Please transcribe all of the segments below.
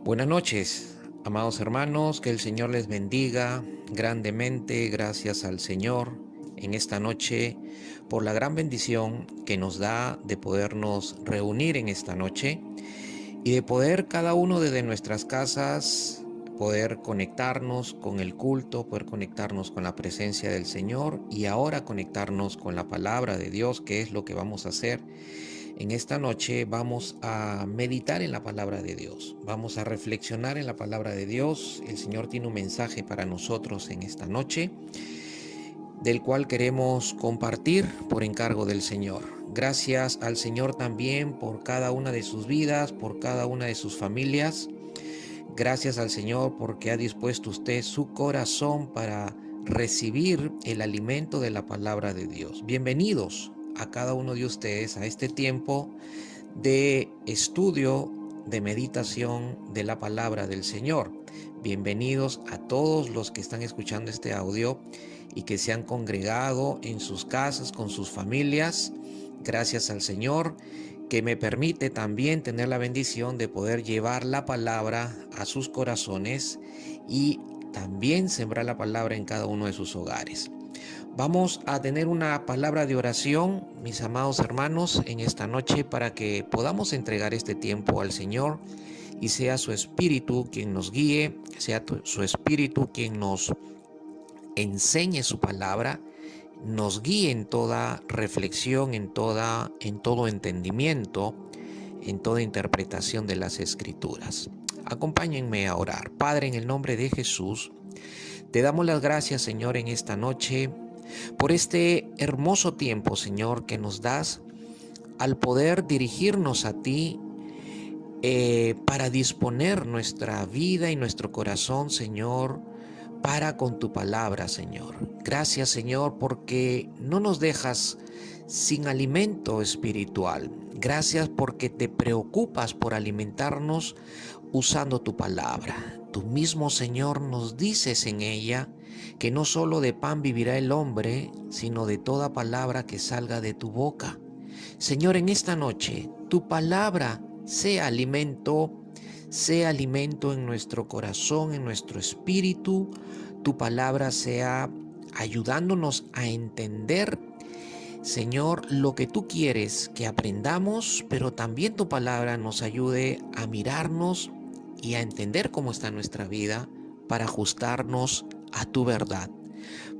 Buenas noches, amados hermanos, que el Señor les bendiga grandemente. Gracias al Señor en esta noche por la gran bendición que nos da de podernos reunir en esta noche y de poder cada uno desde nuestras casas poder conectarnos con el culto, poder conectarnos con la presencia del Señor y ahora conectarnos con la palabra de Dios, que es lo que vamos a hacer. En esta noche vamos a meditar en la palabra de Dios, vamos a reflexionar en la palabra de Dios. El Señor tiene un mensaje para nosotros en esta noche, del cual queremos compartir por encargo del Señor. Gracias al Señor también por cada una de sus vidas, por cada una de sus familias. Gracias al Señor porque ha dispuesto usted su corazón para recibir el alimento de la palabra de Dios. Bienvenidos a cada uno de ustedes a este tiempo de estudio, de meditación de la palabra del Señor. Bienvenidos a todos los que están escuchando este audio y que se han congregado en sus casas con sus familias. Gracias al Señor que me permite también tener la bendición de poder llevar la palabra a sus corazones y también sembrar la palabra en cada uno de sus hogares. Vamos a tener una palabra de oración, mis amados hermanos, en esta noche para que podamos entregar este tiempo al Señor y sea su Espíritu quien nos guíe, sea su Espíritu quien nos enseñe su palabra, nos guíe en toda reflexión, en todo entendimiento, en toda interpretación de las Escrituras. Acompáñenme a orar. Padre, en el nombre de Jesús, te damos las gracias, Señor, en esta noche por este hermoso tiempo, Señor, que nos das al poder dirigirnos a ti para disponer nuestra vida y nuestro corazón, Señor, para con tu palabra, Señor. Gracias, Señor, porque no nos dejas sin alimento espiritual. Gracias porque te preocupas por alimentarnos usando tu palabra. Tú mismo, Señor, nos dices en ella que no solo de pan vivirá el hombre, sino de toda palabra que salga de tu boca. Señor, en esta noche, tu palabra sea alimento en nuestro corazón, en nuestro espíritu. Tu palabra sea ayudándonos a entender, Señor, lo que tú quieres que aprendamos, pero también tu palabra nos ayude a mirarnos y a entender cómo está nuestra vida para ajustarnos a tu verdad.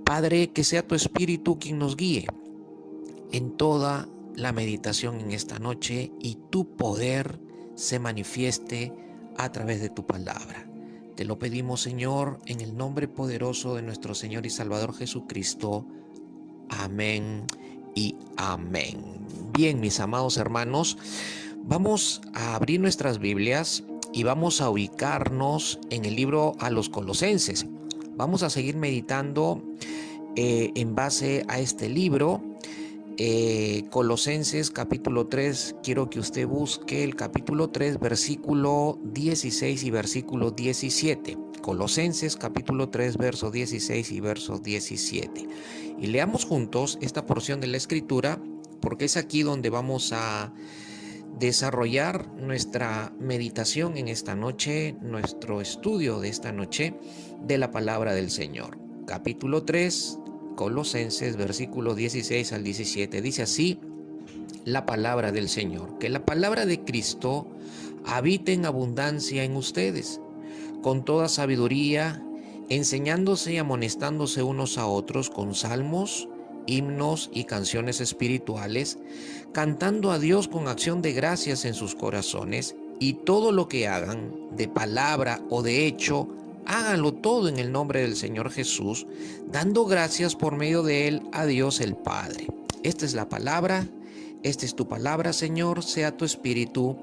Padre, que sea tu espíritu quien nos guíe en toda la meditación en esta noche y tu poder se manifieste a través de tu palabra. Te lo pedimos, Señor, en el nombre poderoso de nuestro Señor y Salvador Jesucristo. Amén y amén. Bien, mis amados hermanos, vamos a abrir nuestras Biblias y vamos a ubicarnos en el libro a los Colosenses. Vamos a seguir meditando en base a este libro. Colosenses capítulo 3, quiero que usted busque el capítulo 3, versículo 16 y versículo 17. Colosenses capítulo 3, verso 16 y verso 17. Y leamos juntos esta porción de la Escritura, porque es aquí donde vamos a desarrollar nuestra meditación en esta noche, nuestro estudio de esta noche de la palabra del Señor. Capítulo 3, Colosenses, versículo 16 al 17, dice así la palabra del Señor: que la palabra de Cristo habite en abundancia en ustedes, con toda sabiduría, enseñándose y amonestándose unos a otros con salmos, himnos y canciones espirituales, cantando a Dios con acción de gracias en sus corazones, y todo lo que hagan, de palabra o de hecho, háganlo todo en el nombre del Señor Jesús, dando gracias por medio de Él a Dios el Padre. Esta es la palabra, esta es tu palabra, Señor, sea tu espíritu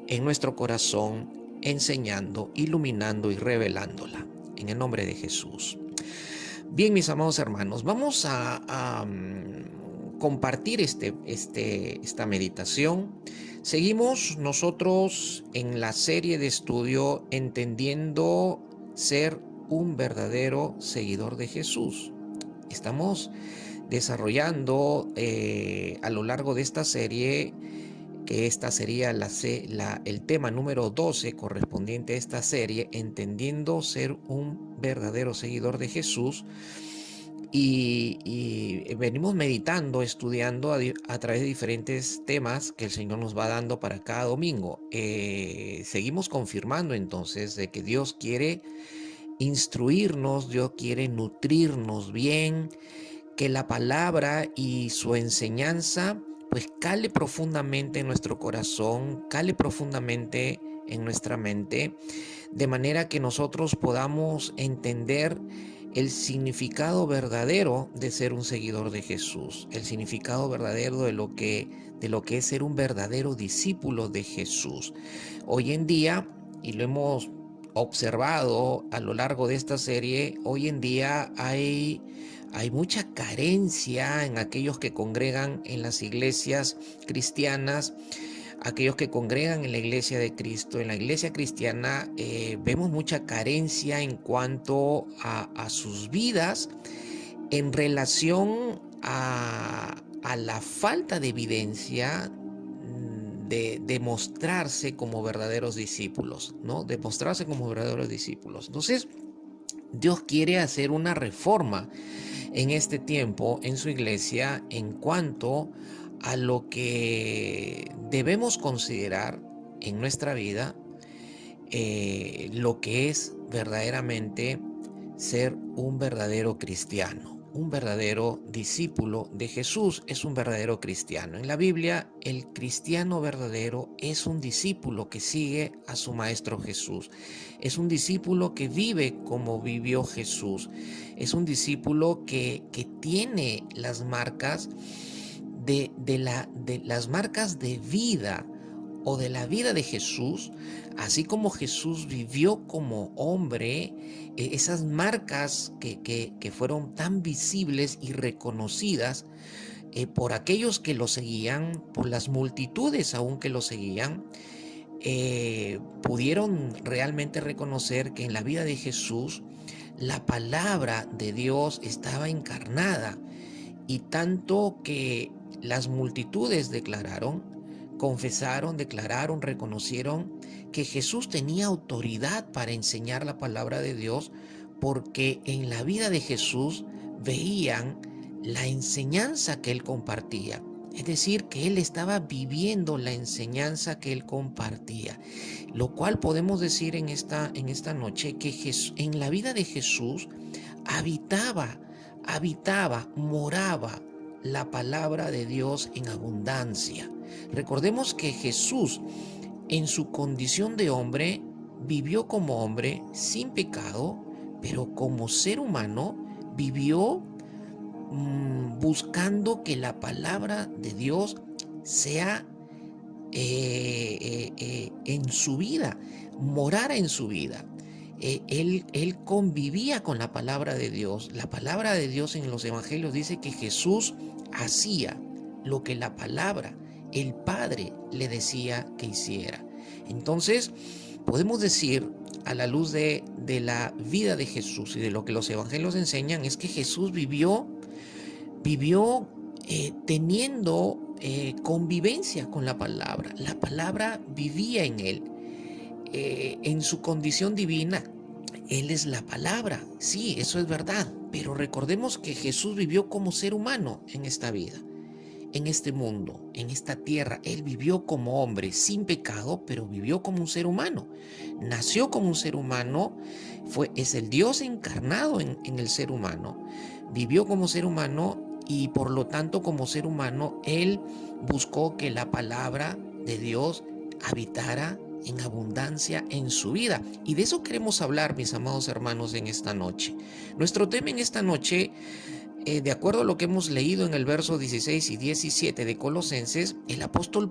en nuestro corazón, enseñando, iluminando y revelándola. En el nombre de Jesús. Bien, mis amados hermanos, vamos a compartir esta meditación. Seguimos nosotros en la serie de estudio Entendiendo ser un verdadero seguidor de Jesús. Estamos desarrollando a lo largo de esta serie que esta sería el tema número 12 correspondiente a esta serie, entendiendo ser un verdadero seguidor de Jesús. Y venimos meditando, estudiando a través de diferentes temas que el Señor nos va dando para cada domingo. Seguimos confirmando entonces de que Dios quiere instruirnos, Dios quiere nutrirnos bien, que la palabra y su enseñanza pues cale profundamente en nuestro corazón, cale profundamente en nuestra mente, de manera que nosotros podamos entender el significado verdadero de ser un seguidor de Jesús, el significado verdadero de lo que es ser un verdadero discípulo de Jesús. Hoy en día, y lo hemos observado a lo largo de esta serie, hoy en día hay mucha carencia en aquellos que congregan en las iglesias cristianas, aquellos que congregan en la iglesia de Cristo. En la iglesia cristiana vemos mucha carencia en cuanto a sus vidas en relación a la falta de evidencia de mostrarse como verdaderos discípulos, ¿no? De mostrarse como verdaderos discípulos. Entonces, Dios quiere hacer una reforma en este tiempo en su iglesia en cuanto a lo que debemos considerar en nuestra vida, lo que es verdaderamente ser un verdadero cristiano. Un verdadero discípulo de Jesús es un verdadero cristiano. En la Biblia, el cristiano verdadero es un discípulo que sigue a su Maestro Jesús. Es un discípulo que vive como vivió Jesús. Es un discípulo que tiene las marcas de las marcas de vida o de la vida de Jesús, así como Jesús vivió como hombre, esas marcas que fueron tan visibles y reconocidas por aquellos que lo seguían, por las multitudes aún que lo seguían, pudieron realmente reconocer que en la vida de Jesús la palabra de Dios estaba encarnada, y tanto que las multitudes confesaron, declararon, reconocieron que Jesús tenía autoridad para enseñar la palabra de Dios, porque en la vida de Jesús veían la enseñanza que él compartía. Es decir, que él estaba viviendo la enseñanza que él compartía. Lo cual podemos decir en esta noche que en la vida de Jesús habitaba, moraba la palabra de Dios en abundancia. Recordemos que Jesús, en su condición de hombre, vivió como hombre sin pecado, pero como ser humano vivió buscando que la palabra de Dios sea en su vida, morara en su vida. Él convivía con la palabra de Dios. La palabra de Dios en los evangelios dice que Jesús hacía lo que la palabra, el Padre, le decía que hiciera. Entonces, podemos decir, a la luz de la vida de Jesús y de lo que los evangelios enseñan, es que Jesús vivió teniendo convivencia con la palabra. La palabra vivía en él. En su condición divina, él es la palabra. Sí, eso es verdad. Pero recordemos que Jesús vivió como ser humano en esta vida, en este mundo, en esta tierra. Él vivió como hombre, sin pecado, pero vivió como un ser humano. Nació como un ser humano, es el Dios encarnado en el ser humano. Vivió como ser humano y por lo tanto como ser humano, él buscó que la palabra de Dios habitara en abundancia en su vida. Y de eso queremos hablar, mis amados hermanos, en esta noche. Nuestro tema en esta noche, de acuerdo a lo que hemos leído en el verso 16 y 17 de Colosenses, el apóstol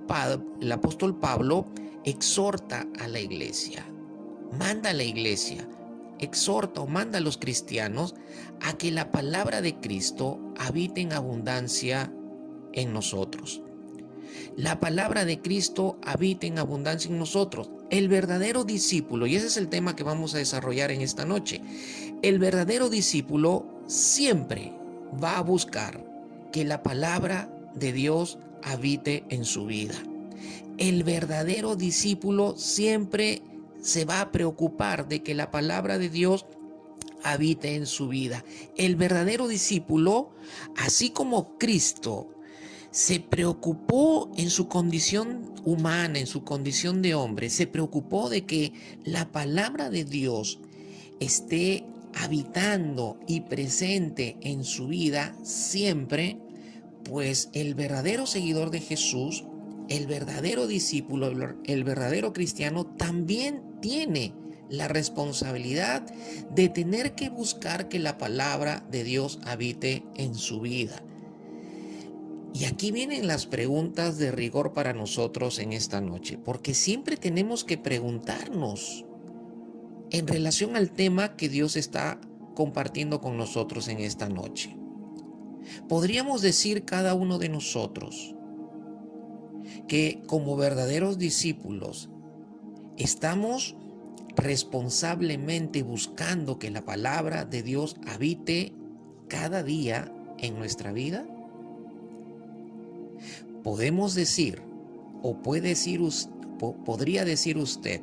Pablo exhorta a la iglesia, manda a la iglesia, exhorta o manda a los cristianos a que la palabra de Cristo habite en abundancia en nosotros. La palabra de Cristo habita en abundancia en nosotros. El verdadero discípulo, y ese es el tema que vamos a desarrollar en esta noche, el verdadero discípulo siempre va a buscar que la palabra de Dios habite en su vida. El verdadero discípulo siempre se va a preocupar de que la palabra de Dios habite en su vida. El verdadero discípulo, así como Cristo se preocupó en su condición humana, en su condición de hombre, se preocupó de que la palabra de Dios esté habitando y presente en su vida siempre, pues el verdadero seguidor de Jesús, el verdadero discípulo, el verdadero cristiano también tiene la responsabilidad de tener que buscar que la palabra de Dios habite en su vida. Y aquí vienen las preguntas de rigor para nosotros en esta noche, porque siempre tenemos que preguntarnos en relación al tema que Dios está compartiendo con nosotros en esta noche. Podríamos decir cada uno de nosotros que como verdaderos discípulos estamos responsablemente buscando que la palabra de Dios habite cada día en nuestra vida. Podemos decir, o podría decir usted,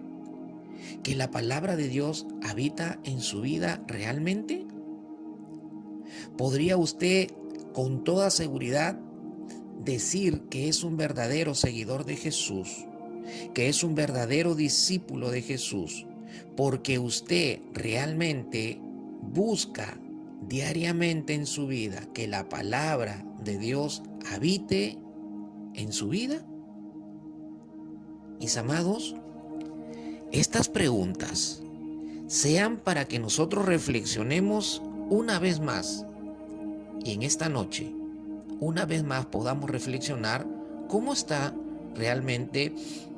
que la palabra de Dios habita en su vida realmente. ¿Podría usted con toda seguridad decir que es un verdadero seguidor de Jesús, que es un verdadero discípulo de Jesús, porque usted realmente busca diariamente en su vida que la palabra de Dios habite en su vida? Mis amados, estas preguntas sean para que nosotros reflexionemos una vez más, y en esta noche una vez más podamos reflexionar cómo está realmente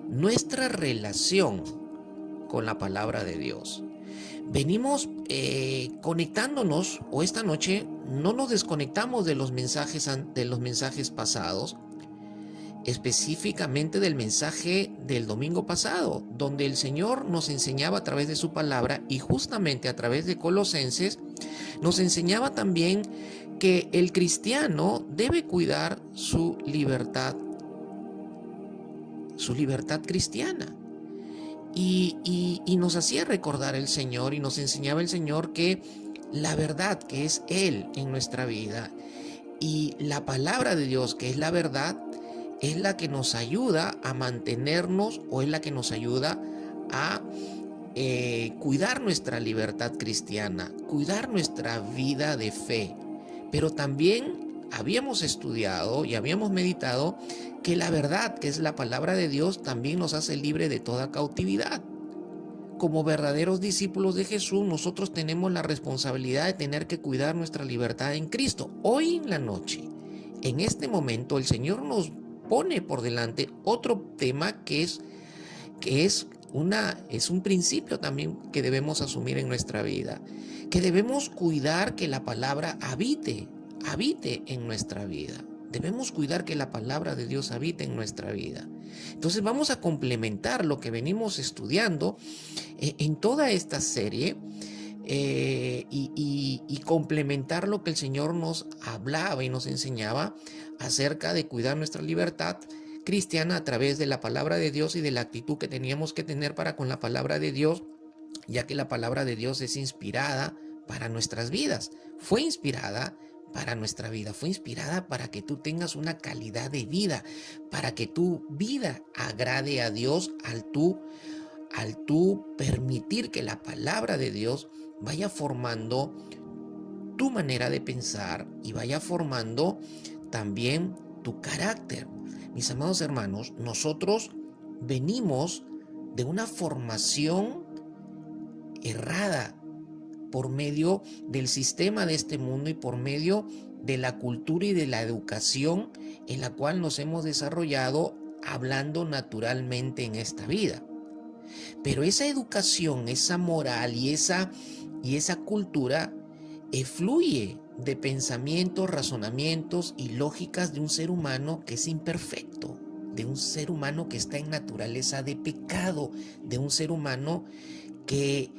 nuestra relación con la palabra de Dios. Venimos conectándonos, o esta noche no nos desconectamos de los mensajes pasados, específicamente del mensaje del domingo pasado, donde el Señor nos enseñaba a través de su palabra, y justamente a través de Colosenses nos enseñaba también que el cristiano debe cuidar su libertad cristiana. Y nos hacía recordar el Señor, y nos enseñaba el Señor que la verdad, que es Él en nuestra vida, y la palabra de Dios, que es la verdad, es la que nos ayuda a mantenernos, o es la que nos ayuda a cuidar nuestra libertad cristiana, cuidar nuestra vida de fe. Pero también habíamos estudiado y habíamos meditado que la verdad, que es la palabra de Dios, también nos hace libre de toda cautividad. Como verdaderos discípulos de Jesús, nosotros tenemos la responsabilidad de tener que cuidar nuestra libertad en Cristo. Hoy en la noche, en este momento, el Señor nos pone por delante otro tema que es un principio también que debemos asumir en nuestra vida, que debemos cuidar que la palabra habite en nuestra vida. Debemos cuidar que la palabra de Dios habite en nuestra vida. Entonces vamos a complementar lo que venimos estudiando en toda esta serie, y complementar lo que el Señor nos hablaba y nos enseñaba acerca de cuidar nuestra libertad cristiana a través de la palabra de Dios y de la actitud que teníamos que tener para con la palabra de Dios, ya que la palabra de Dios es inspirada para nuestras vidas. Fue inspirada para nuestra vida, fue inspirada para que tú tengas una calidad de vida, para que tu vida agrade a Dios al tú permitir que la palabra de Dios vaya formando tu manera de pensar y vaya formando también tu carácter. Mis amados hermanos, nosotros venimos de una formación errada por medio del sistema de este mundo y por medio de la cultura y de la educación en la cual nos hemos desarrollado hablando naturalmente en esta vida. Pero esa educación, esa moral y esa cultura fluye de pensamientos, razonamientos y lógicas de un ser humano que es imperfecto, de un ser humano que está en naturaleza de pecado, de un ser humano que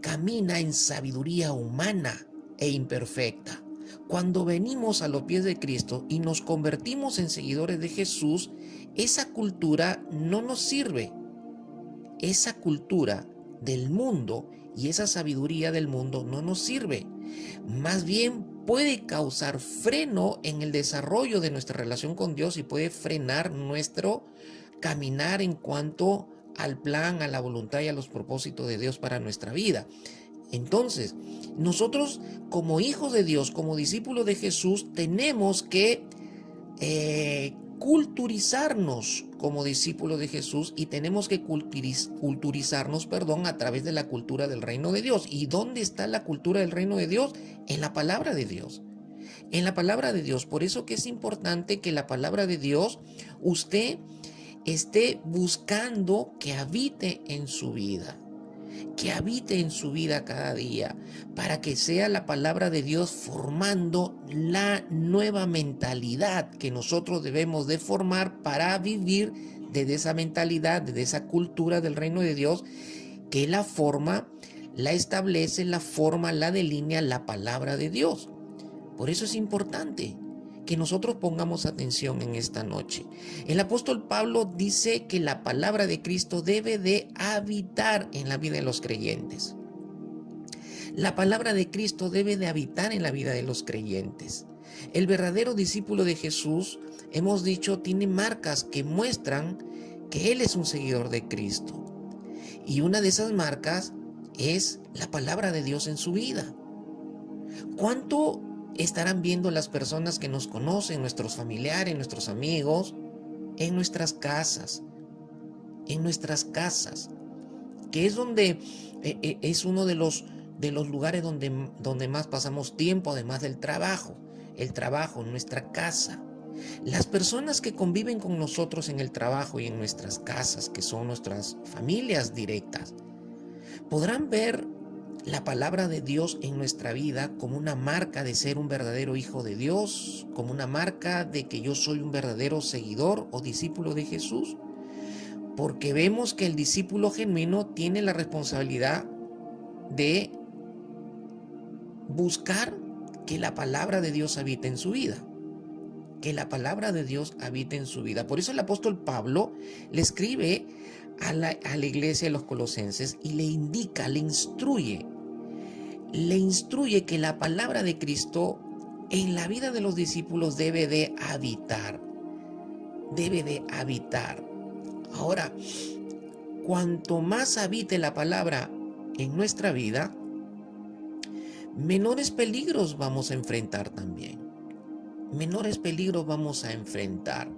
camina en sabiduría humana e imperfecta. Cuando venimos a los pies de Cristo y nos convertimos en seguidores de Jesús, esa cultura no nos sirve. Esa cultura del mundo y esa sabiduría del mundo no nos sirve. Más bien puede causar freno en el desarrollo de nuestra relación con Dios y puede frenar nuestro caminar en cuanto al plan, a la voluntad y a los propósitos de Dios para nuestra vida. Entonces, nosotros como hijos de Dios, como discípulos de Jesús, tenemos que culturizarnos como discípulos de Jesús y tenemos que culturizarnos, a través de la cultura del reino de Dios. ¿Y dónde está la cultura del reino de Dios? En la palabra de Dios. En la palabra de Dios. Por eso que es importante que la palabra de Dios usted esté buscando que habite en su vida. Que habite en su vida cada día, para que sea la palabra de Dios formando la nueva mentalidad que nosotros debemos de formar para vivir desde esa mentalidad, desde esa cultura del reino de Dios, que la forma, la establece, la forma, la delinea la palabra de Dios. Por eso es importante que nosotros pongamos atención en esta noche. El apóstol Pablo dice que la palabra de Cristo debe de habitar en la vida de los creyentes. La palabra de Cristo debe de habitar en la vida de los creyentes. El verdadero discípulo de Jesús, hemos dicho, tiene marcas que muestran que él es un seguidor de Cristo. Y una de esas marcas es la palabra de Dios en su vida. ¿Cuánto estarán viendo las personas que nos conocen, nuestros familiares, nuestros amigos, en nuestras casas? En nuestras casas, que es donde es uno de los lugares donde más pasamos tiempo, además del trabajo. El trabajo, nuestra casa. Las personas que conviven con nosotros en el trabajo y en nuestras casas, que son nuestras familias directas, podrán ver la palabra de Dios en nuestra vida como una marca de ser un verdadero hijo de Dios, como una marca de que yo soy un verdadero seguidor o discípulo de Jesús. Porque vemos que el discípulo genuino tiene la responsabilidad de buscar que la palabra de Dios habite en su vida. Que la palabra de Dios habite en su vida. Por eso el apóstol Pablo le escribe a la iglesia de los Colosenses y le indica, le instruye que la palabra de Cristo en la vida de los discípulos debe de habitar. Debe de habitar. Ahora, cuanto más habite la palabra en nuestra vida, menores peligros vamos a enfrentar también. Menores peligros vamos a enfrentar.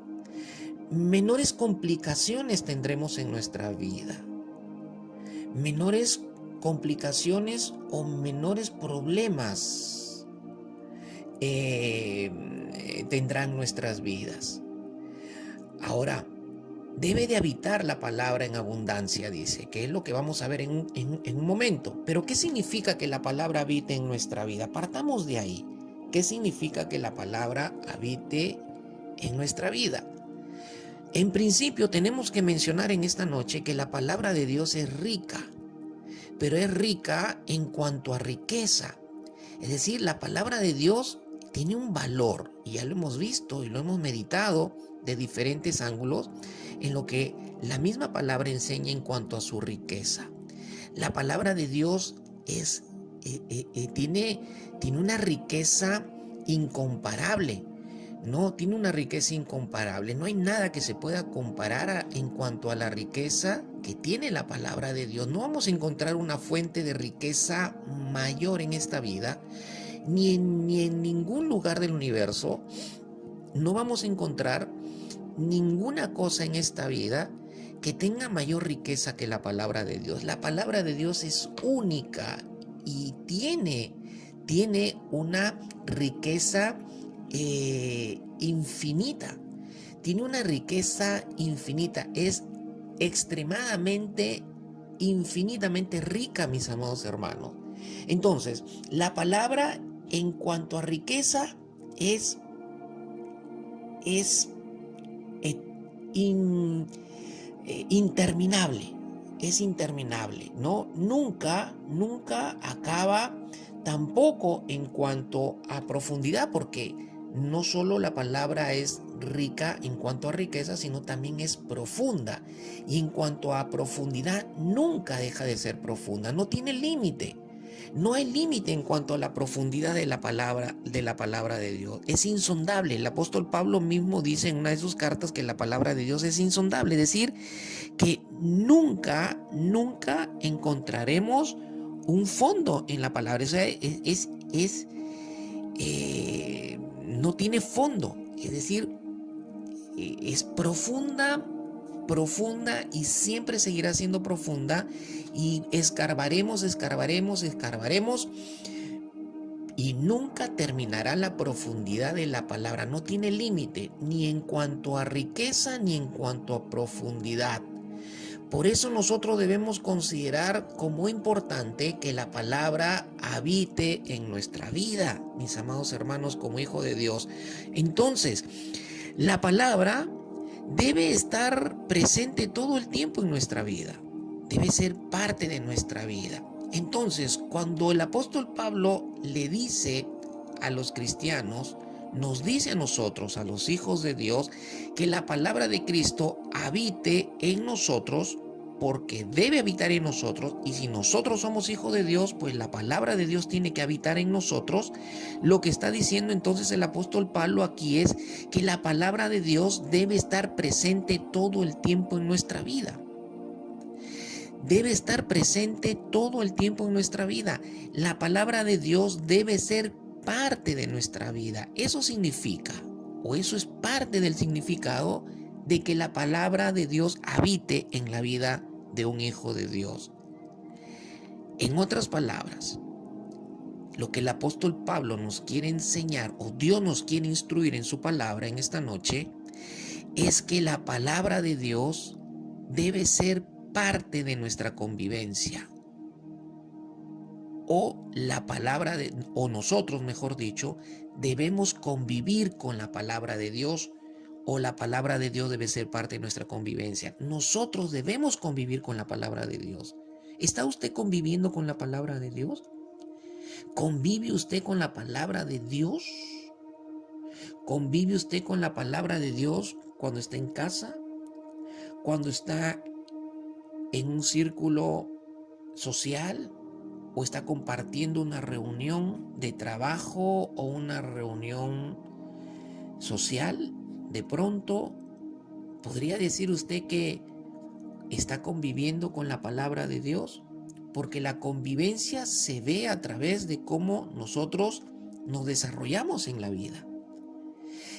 Menores complicaciones tendremos en nuestra vida. Menores complicaciones o menores problemas tendrán nuestras vidas. Ahora, debe de habitar la palabra en abundancia, dice, que es lo que vamos a ver en un momento. Pero ¿qué significa que la palabra habite en nuestra vida? Partamos de ahí. ¿Qué significa que la palabra habite en nuestra vida? En principio tenemos que mencionar en esta noche que la palabra de Dios es rica, pero es rica en cuanto a riqueza. Es decir, la palabra de Dios tiene un valor, y ya lo hemos visto y lo hemos meditado de diferentes ángulos, en lo que la misma palabra enseña en cuanto a su riqueza. La palabra de Dios tiene una riqueza incomparable, ¿no? Tiene una riqueza incomparable. No hay nada que se pueda comparar en cuanto a la riqueza que tiene la palabra de Dios. No vamos a encontrar una fuente de riqueza mayor en esta vida, ni en ningún lugar del universo. No vamos a encontrar ninguna cosa en esta vida que tenga mayor riqueza que la palabra de Dios. La palabra de Dios es única y tiene una riqueza infinita. Tiene una riqueza infinita. Es extremadamente, infinitamente rica, mis amados hermanos. Entonces, la palabra en cuanto a riqueza es interminable. Es interminable, ¿no? Nunca acaba tampoco en cuanto a profundidad, porque no solo la palabra es rica en cuanto a riqueza, sino también es profunda. Y en cuanto a profundidad, nunca deja de ser profunda, no tiene límite. No hay límite en cuanto a la profundidad de la palabra de Dios. Es insondable. El apóstol Pablo mismo dice en una de sus cartas que la palabra de Dios es insondable. Es decir, que nunca encontraremos un fondo en la palabra. O sea, no tiene fondo. Es decir, es profunda y siempre seguirá siendo profunda, y escarbaremos y nunca terminará la profundidad de la palabra. No tiene límite, ni en cuanto a riqueza ni en cuanto a profundidad. Por eso nosotros debemos considerar como importante que la palabra habite en nuestra vida, mis amados hermanos, como hijo de Dios. Entonces, la palabra debe estar presente todo el tiempo en nuestra vida, debe ser parte de nuestra vida. Entonces, cuando el apóstol Pablo le dice a los cristianos, nos dice a nosotros, a los hijos de Dios, que la palabra de Cristo habite en nosotros, porque debe habitar en nosotros, y si nosotros somos hijos de Dios, pues la palabra de Dios tiene que habitar en nosotros. Lo que está diciendo entonces el apóstol Pablo aquí es que la palabra de Dios debe estar presente todo el tiempo en nuestra vida. Debe estar presente todo el tiempo en nuestra vida. La palabra de Dios debe ser parte de nuestra vida. Eso significa, o eso es parte del significado de que la palabra de Dios habite en la vida de un hijo de Dios. En otras palabras, lo que el apóstol Pablo nos quiere enseñar, o Dios nos quiere instruir en su palabra en esta noche, es que la palabra de Dios debe ser parte de nuestra convivencia. O nosotros, mejor dicho, debemos convivir con la palabra de Dios, o la palabra de Dios debe ser parte de nuestra convivencia. Nosotros debemos convivir con la palabra de Dios. ¿Está usted conviviendo con la palabra de Dios? ¿Convive usted con la palabra de Dios? ¿Convive usted con la palabra de Dios cuando está en casa? ¿Cuando está en un círculo social? ¿O está compartiendo una reunión de trabajo o una reunión social? De pronto, ¿podría decir usted que está conviviendo con la palabra de Dios? Porque la convivencia se ve a través de cómo nosotros nos desarrollamos en la vida.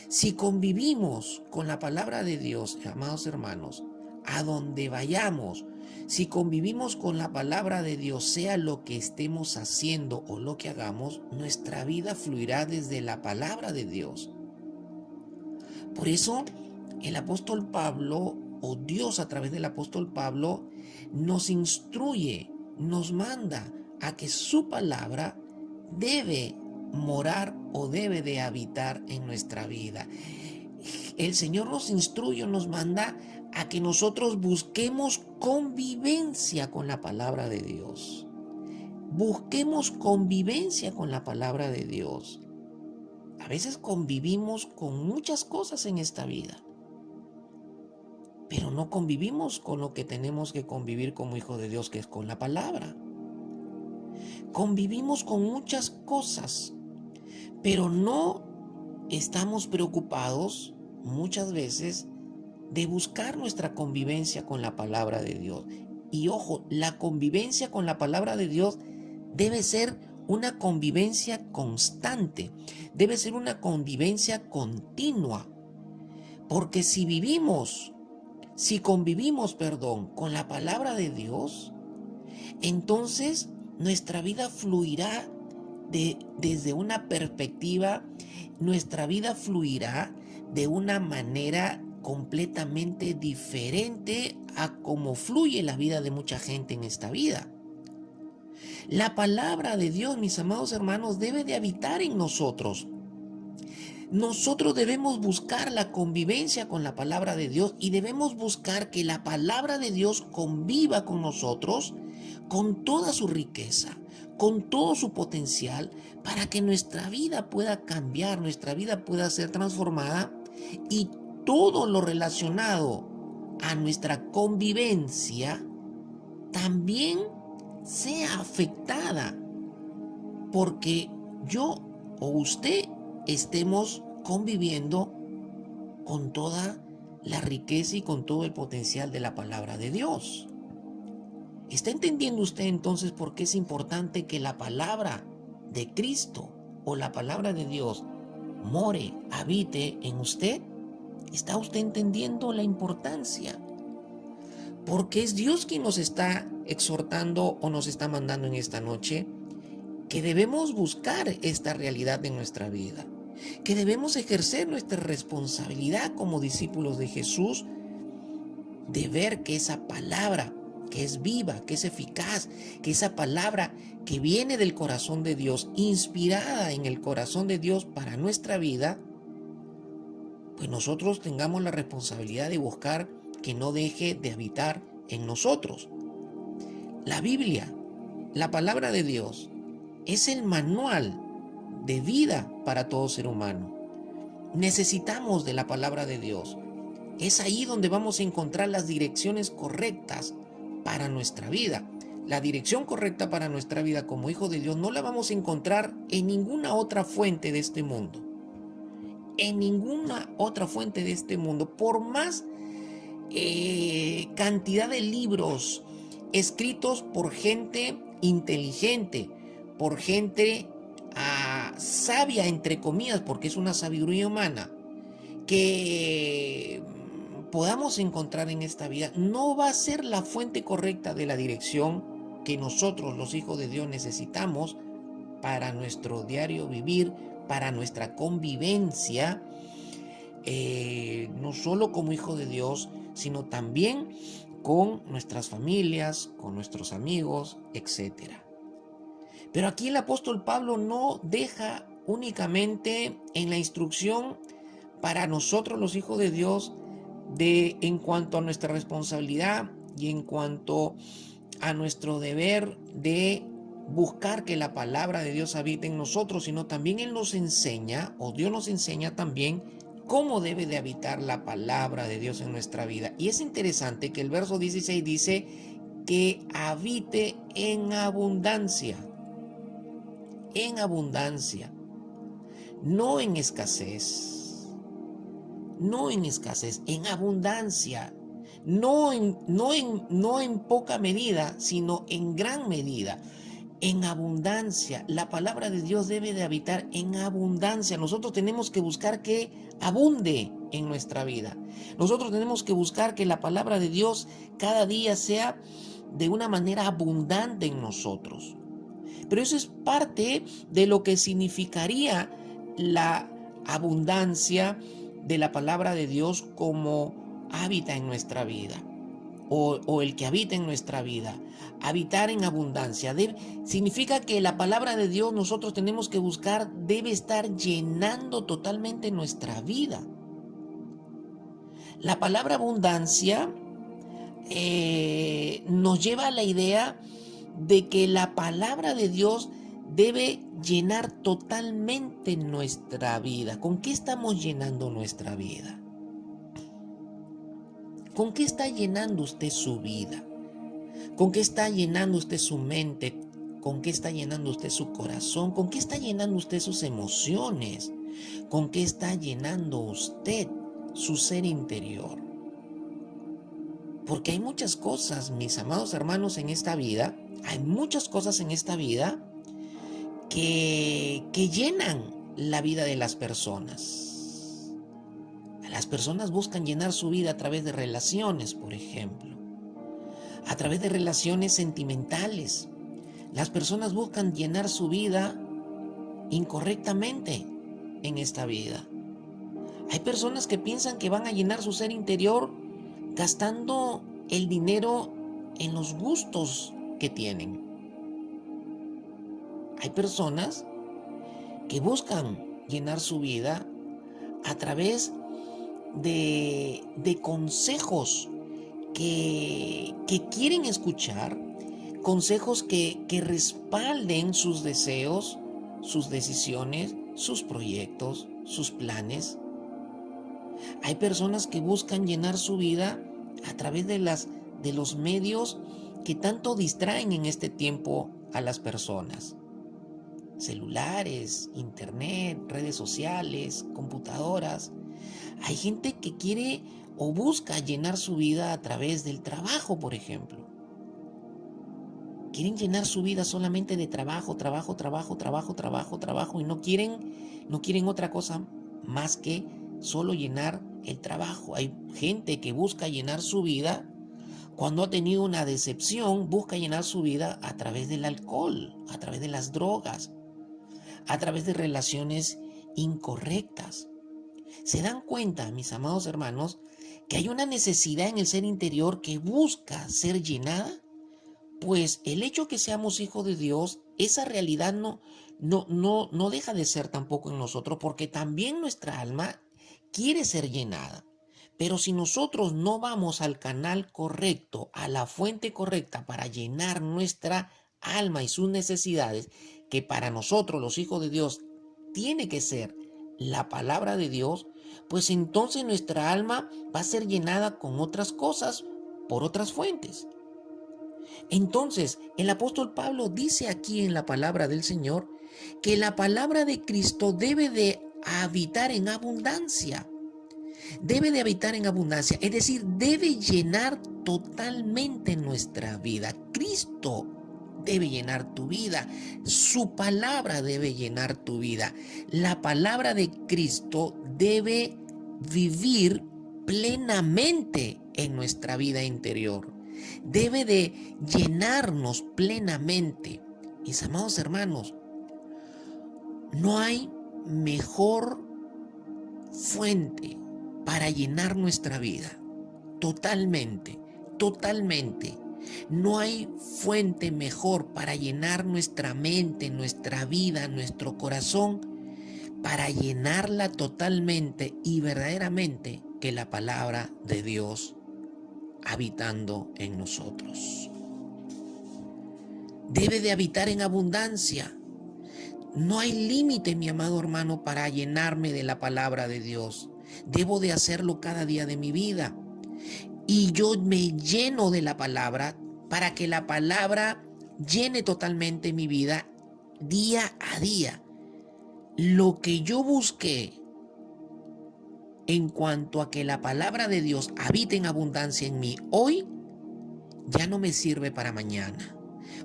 Si convivimos con la palabra de Dios, amados hermanos, a donde vayamos, si convivimos con la palabra de Dios, sea lo que estemos haciendo o lo que hagamos, nuestra vida fluirá desde la palabra de Dios. Por eso el apóstol Pablo, o Dios a través del apóstol Pablo, nos instruye, nos manda a que su palabra debe morar o debe de habitar en nuestra vida. El Señor nos instruye, nos manda a que nosotros busquemos convivencia con la palabra de Dios. Busquemos convivencia con la palabra de Dios. A veces convivimos con muchas cosas en esta vida, pero no convivimos con lo que tenemos que convivir como hijos de Dios, que es con la palabra. Convivimos con muchas cosas, pero no estamos preocupados muchas veces de buscar nuestra convivencia con la palabra de Dios. Y ojo, la convivencia con la palabra de Dios debe ser una convivencia constante, debe ser una convivencia continua, porque si convivimos con la palabra de Dios, entonces nuestra vida fluirá desde una perspectiva, nuestra vida fluirá de una manera completamente diferente a cómo fluye la vida de mucha gente en esta vida. La palabra de Dios, mis amados hermanos, debe de habitar en nosotros. Nosotros debemos buscar la convivencia con la palabra de Dios, y debemos buscar que la palabra de Dios conviva con nosotros con toda su riqueza, con todo su potencial, para que nuestra vida pueda cambiar, nuestra vida pueda ser transformada y todo lo relacionado a nuestra convivencia también sea afectada, porque yo o usted estemos conviviendo con toda la riqueza y con todo el potencial de la palabra de Dios. ¿Está entendiendo usted entonces por qué es importante que la palabra de Cristo o la palabra de Dios more, habite en usted? ¿Está usted entendiendo la importancia? Porque es Dios quien nos está exhortando o nos está mandando en esta noche que debemos buscar esta realidad en nuestra vida, que debemos ejercer nuestra responsabilidad como discípulos de Jesús, de ver que esa palabra que es viva, que es eficaz, que esa palabra que viene del corazón de Dios, inspirada en el corazón de Dios para nuestra vida, pues nosotros tengamos la responsabilidad de buscar que no deje de habitar en nosotros. La Biblia, la palabra de Dios, es el manual de vida para todo ser humano. Necesitamos de la palabra de Dios. Es ahí donde vamos a encontrar las direcciones correctas para nuestra vida. La dirección correcta para nuestra vida como hijo de Dios no la vamos a encontrar en ninguna otra fuente de este mundo. En ninguna otra fuente de este mundo. Por más cantidad de libros escritos por gente inteligente, por gente sabia, entre comillas, porque es una sabiduría humana, que podamos encontrar en esta vida, no va a ser la fuente correcta de la dirección que nosotros, los hijos de Dios, necesitamos para nuestro diario vivir, para nuestra convivencia, no solo como hijo de Dios, sino también con nuestras familias, con nuestros amigos, etc. Pero aquí el apóstol Pablo no deja únicamente en la instrucción para nosotros los hijos de Dios en cuanto a nuestra responsabilidad y en cuanto a nuestro deber de buscar que la palabra de Dios habite en nosotros, sino también Él nos enseña, o Dios nos enseña también, cómo debe de habitar la palabra de Dios en nuestra vida. Y es interesante que el verso 16 dice que habite en abundancia, no en escasez, en abundancia, no en poca medida, sino en gran medida. En abundancia, la palabra de Dios debe de habitar en abundancia. Nosotros tenemos que buscar que abunde en nuestra vida. Nosotros tenemos que buscar que la palabra de Dios cada día sea de una manera abundante en nosotros. Pero eso es parte de lo que significaría la abundancia de la palabra de Dios como habita en nuestra vida. O el que habita en nuestra vida. Habitar en abundancia significa que la palabra de Dios nosotros tenemos que buscar, debe estar llenando totalmente nuestra vida. La palabra abundancia nos lleva a la idea de que la palabra de Dios debe llenar totalmente nuestra vida. ¿Con qué estamos llenando nuestra vida? ¿Con qué está llenando usted su vida? ¿Con qué está llenando usted su mente? ¿Con qué está llenando usted su corazón? ¿Con qué está llenando usted sus emociones? ¿Con qué está llenando usted su ser interior? Porque hay muchas cosas, mis amados hermanos, en esta vida, hay muchas cosas en esta vida que llenan la vida de las personas. Las personas buscan llenar su vida a través de relaciones, por ejemplo, a través de relaciones sentimentales. Las personas buscan llenar su vida incorrectamente en esta vida. Hay personas que piensan que van a llenar su ser interior gastando el dinero en los gustos que tienen. Hay personas que buscan llenar su vida a través de consejos que quieren escuchar, consejos que respalden sus deseos, sus decisiones, sus proyectos, sus planes. Hay personas que buscan llenar su vida a través de los medios que tanto distraen en este tiempo a las personas. Celulares, internet, redes sociales, computadoras. Hay gente que quiere o busca llenar su vida a través del trabajo, por ejemplo. Quieren llenar su vida solamente de trabajo, trabajo, trabajo, trabajo, trabajo, trabajo, y no quieren otra cosa más que solo llenar el trabajo. Hay gente que busca llenar su vida cuando ha tenido una decepción, busca llenar su vida a través del alcohol, a través de las drogas, a través de relaciones incorrectas. ¿Se dan cuenta, mis amados hermanos, que hay una necesidad en el ser interior que busca ser llenada? Pues el hecho que seamos hijos de Dios, esa realidad no deja de ser tampoco en nosotros, porque también nuestra alma quiere ser llenada. Pero si nosotros no vamos al canal correcto, a la fuente correcta para llenar nuestra alma y sus necesidades, que para nosotros los hijos de Dios tiene que ser la palabra de Dios, pues entonces nuestra alma va a ser llenada con otras cosas por otras fuentes. Entonces, el apóstol Pablo dice aquí en la palabra del Señor que la palabra de Cristo debe de habitar en abundancia. Debe de habitar en abundancia, es decir, debe llenar totalmente nuestra vida. Cristo debe llenar tu vida. Su palabra debe llenar tu vida. La palabra de Cristo debe vivir plenamente en nuestra vida interior. Debe de llenarnos plenamente. Mis amados hermanos, no hay mejor fuente para llenar nuestra vida. Totalmente, totalmente. No hay fuente mejor para llenar nuestra mente, nuestra vida, nuestro corazón, para llenarla totalmente y verdaderamente que la palabra de Dios habitando en nosotros. Debe de habitar en abundancia. No hay límite, mi amado hermano, para llenarme de la palabra de Dios. Debo de hacerlo cada día de mi vida. Y yo me lleno de la palabra para que la palabra llene totalmente mi vida día a día. Lo que yo busqué en cuanto a que la palabra de Dios habite en abundancia en mí hoy, ya no me sirve para mañana.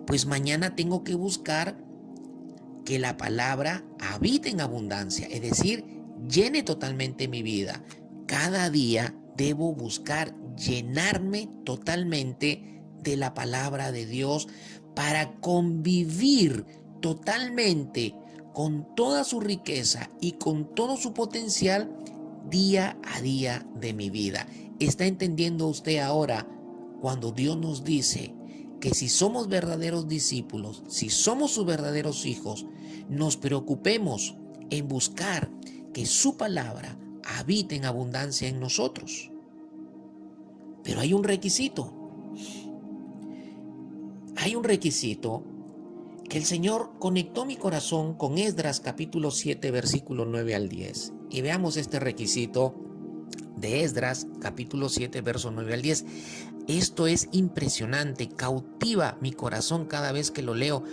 Pues mañana tengo que buscar que la palabra habite en abundancia, es decir, llene totalmente mi vida. Cada día debo buscar llenarme totalmente de la palabra de Dios para convivir totalmente con toda su riqueza y con todo su potencial día a día de mi vida. ¿Está entendiendo usted ahora cuando Dios nos dice que si somos verdaderos discípulos, si somos sus verdaderos hijos, nos preocupemos en buscar que su palabra habite en abundancia en nosotros? Pero hay un requisito. Hay un requisito que el Señor conectó mi corazón con Esdras capítulo 7, versículo 9 al 10. Y veamos este requisito de Esdras capítulo 7, verso 9 al 10. Esto es impresionante, cautiva mi corazón cada vez que lo leo,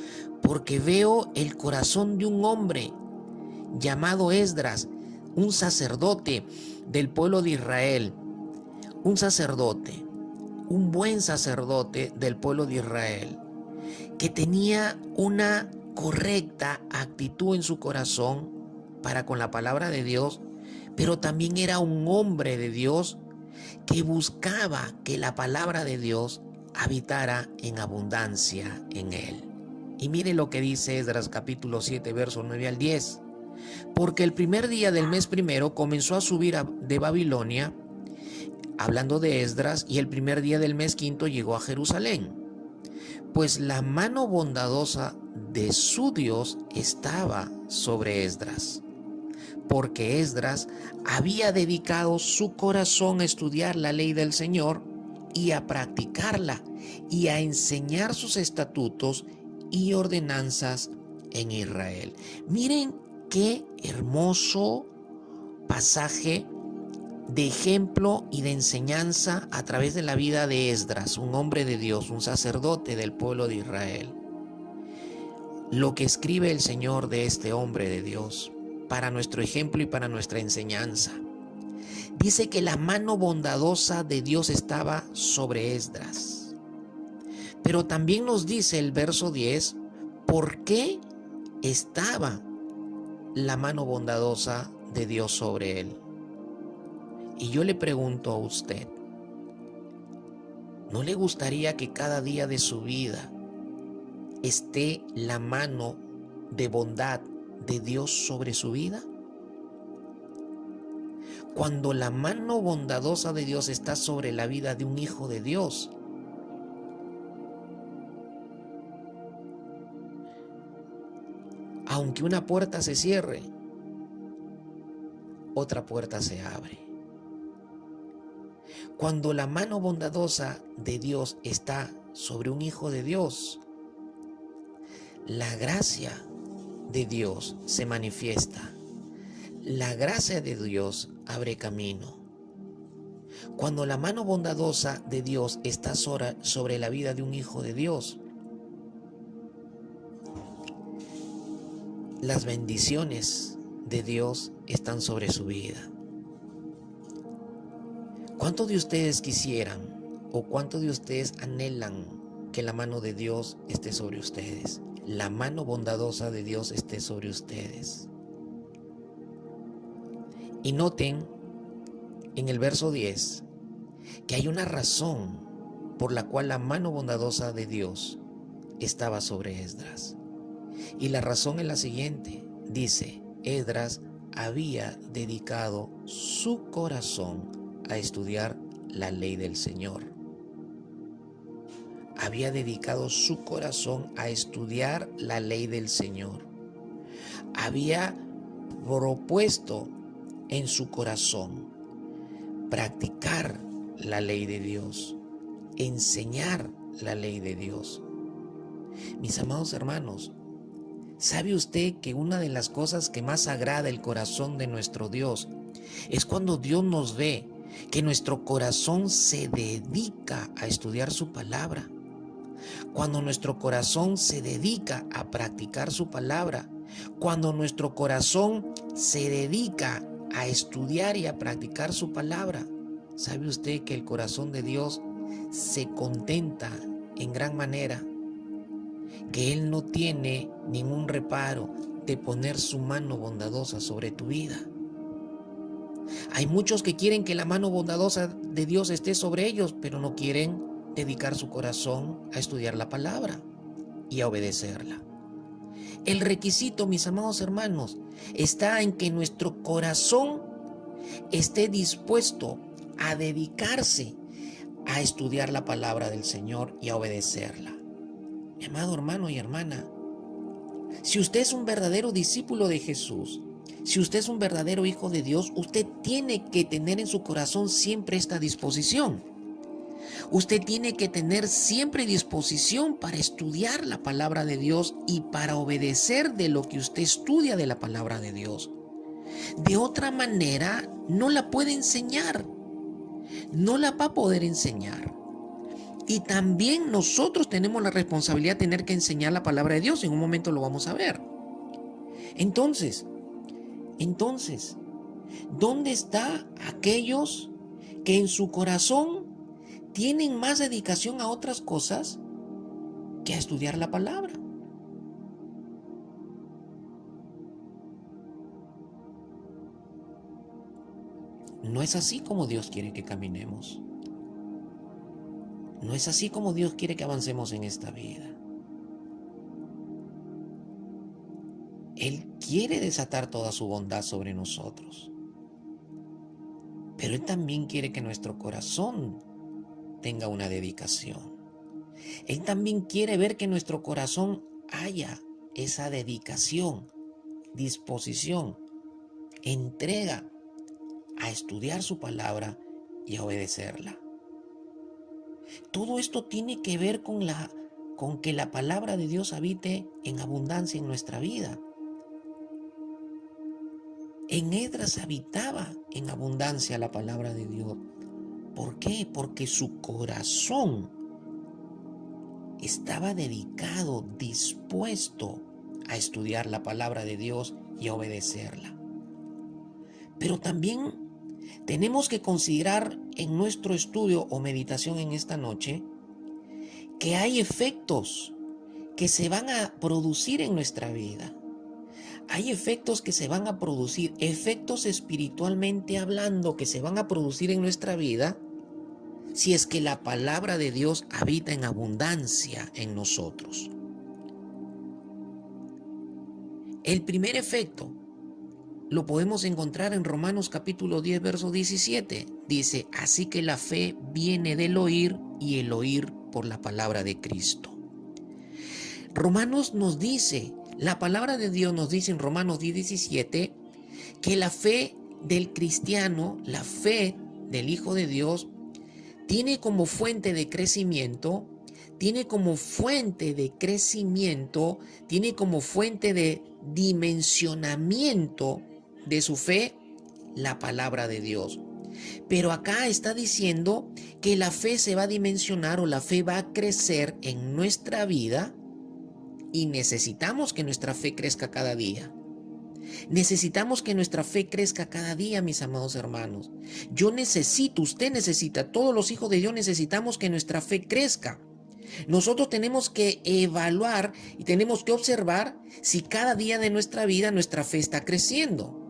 porque veo el corazón de un hombre llamado Esdras, un sacerdote del pueblo de Israel, un sacerdote, un buen sacerdote del pueblo de Israel, que tenía una correcta actitud en su corazón para con la palabra de Dios, pero también era un hombre de Dios que buscaba que la palabra de Dios habitara en abundancia en él. Y mire lo que dice Esdras capítulo 7, verso 9 al 10. Porque el primer día del mes primero comenzó a subir de Babilonia, hablando de Esdras, y el primer día del mes quinto llegó a Jerusalén. Pues la mano bondadosa de su Dios estaba sobre Esdras, porque Esdras había dedicado su corazón a estudiar la ley del Señor y a practicarla, y a enseñar sus estatutos y ordenanzas en Israel. Miren qué hermoso pasaje de ejemplo y de enseñanza a través de la vida de Esdras, un hombre de Dios, un sacerdote del pueblo de Israel. Lo que escribe el Señor de este hombre de Dios para nuestro ejemplo y para nuestra enseñanza. Dice que la mano bondadosa de Dios estaba sobre Esdras. Pero también nos dice el verso 10, ¿por qué estaba la mano bondadosa de Dios sobre él? Y yo le pregunto a usted, ¿no le gustaría que cada día de su vida esté la mano de bondad de Dios sobre su vida? Cuando la mano bondadosa de Dios está sobre la vida de un hijo de Dios, aunque una puerta se cierre, otra puerta se abre. Cuando la mano bondadosa de Dios está sobre un hijo de Dios, la gracia de Dios se manifiesta. La gracia de Dios abre camino. Cuando la mano bondadosa de Dios está sobre la vida de un hijo de Dios, las bendiciones de Dios están sobre su vida. ¿Cuántos de ustedes quisieran o cuántos de ustedes anhelan que la mano de Dios esté sobre ustedes? La mano bondadosa de Dios esté sobre ustedes. Y noten en el verso 10 que hay una razón por la cual la mano bondadosa de Dios estaba sobre Esdras. Y la razón es la siguiente. Dice, Esdras había dedicado su corazón a estudiar la ley del Señor. Había dedicado su corazón a estudiar la ley del Señor. Había propuesto en su corazón practicar la ley de Dios, enseñar la ley de Dios. Mis amados hermanos, ¿sabe usted que una de las cosas que más agrada el corazón de nuestro Dios es cuando Dios nos ve que nuestro corazón se dedica a estudiar su palabra? Cuando nuestro corazón se dedica a practicar su palabra, cuando nuestro corazón se dedica a estudiar y a practicar su palabra, ¿sabe usted que el corazón de Dios se contenta en gran manera? Que Él no tiene ningún reparo de poner su mano bondadosa sobre tu vida. Hay muchos que quieren que la mano bondadosa de Dios esté sobre ellos, pero no quieren dedicar su corazón a estudiar la palabra y a obedecerla. El requisito, mis amados hermanos, está en que nuestro corazón esté dispuesto a dedicarse a estudiar la palabra del Señor y a obedecerla. Mi amado hermano y hermana, si usted es un verdadero discípulo de Jesús, si usted es un verdadero hijo de Dios, usted tiene que tener en su corazón siempre esta disposición. Usted tiene que tener siempre disposición para estudiar la palabra de Dios y para obedecer de lo que usted estudia de la palabra de Dios. De otra manera, no la puede enseñar. No la va a poder enseñar. Y también nosotros tenemos la responsabilidad de tener que enseñar la palabra de Dios. En un momento lo vamos a ver. Entonces, ¿dónde están aquellos que en su corazón tienen más dedicación a otras cosas que a estudiar la palabra? No es así como Dios quiere que caminemos. No es así como Dios quiere que avancemos en esta vida. Él quiere desatar toda su bondad sobre nosotros. Pero Él también quiere que nuestro corazón tenga una dedicación. Él también quiere ver que en nuestro corazón haya esa dedicación, disposición, entrega a estudiar su palabra y a obedecerla. Todo esto tiene que ver con que la palabra de Dios habite en abundancia en nuestra vida. En Esdras habitaba en abundancia la palabra de Dios. ¿Por qué? Porque su corazón estaba dedicado, dispuesto a estudiar la palabra de Dios y a obedecerla. Pero también tenemos que considerar en nuestro estudio o meditación en esta noche que hay efectos que se van a producir en nuestra vida. Hay efectos que se van a producir, efectos espiritualmente hablando que se van a producir en nuestra vida si es que la palabra de Dios habita en abundancia en nosotros. El primer efecto lo podemos encontrar en Romanos capítulo 10, verso 17. Dice, así que la fe viene del oír y el oír por la palabra de Cristo. Romanos nos dice, la palabra de Dios nos dice en Romanos 10, 17, que la fe del cristiano, la fe del Hijo de Dios, tiene como fuente de crecimiento, tiene como fuente de dimensionamiento de su fe, la palabra de Dios. Pero acá está diciendo que la fe se va a dimensionar o la fe va a crecer en nuestra vida y necesitamos que nuestra fe crezca cada día. Necesitamos que nuestra fe crezca cada día, mis amados hermanos. Yo necesito, usted necesita, todos los hijos de Dios necesitamos que nuestra fe crezca. Nosotros tenemos que evaluar y tenemos que observar si cada día de nuestra vida nuestra fe está creciendo.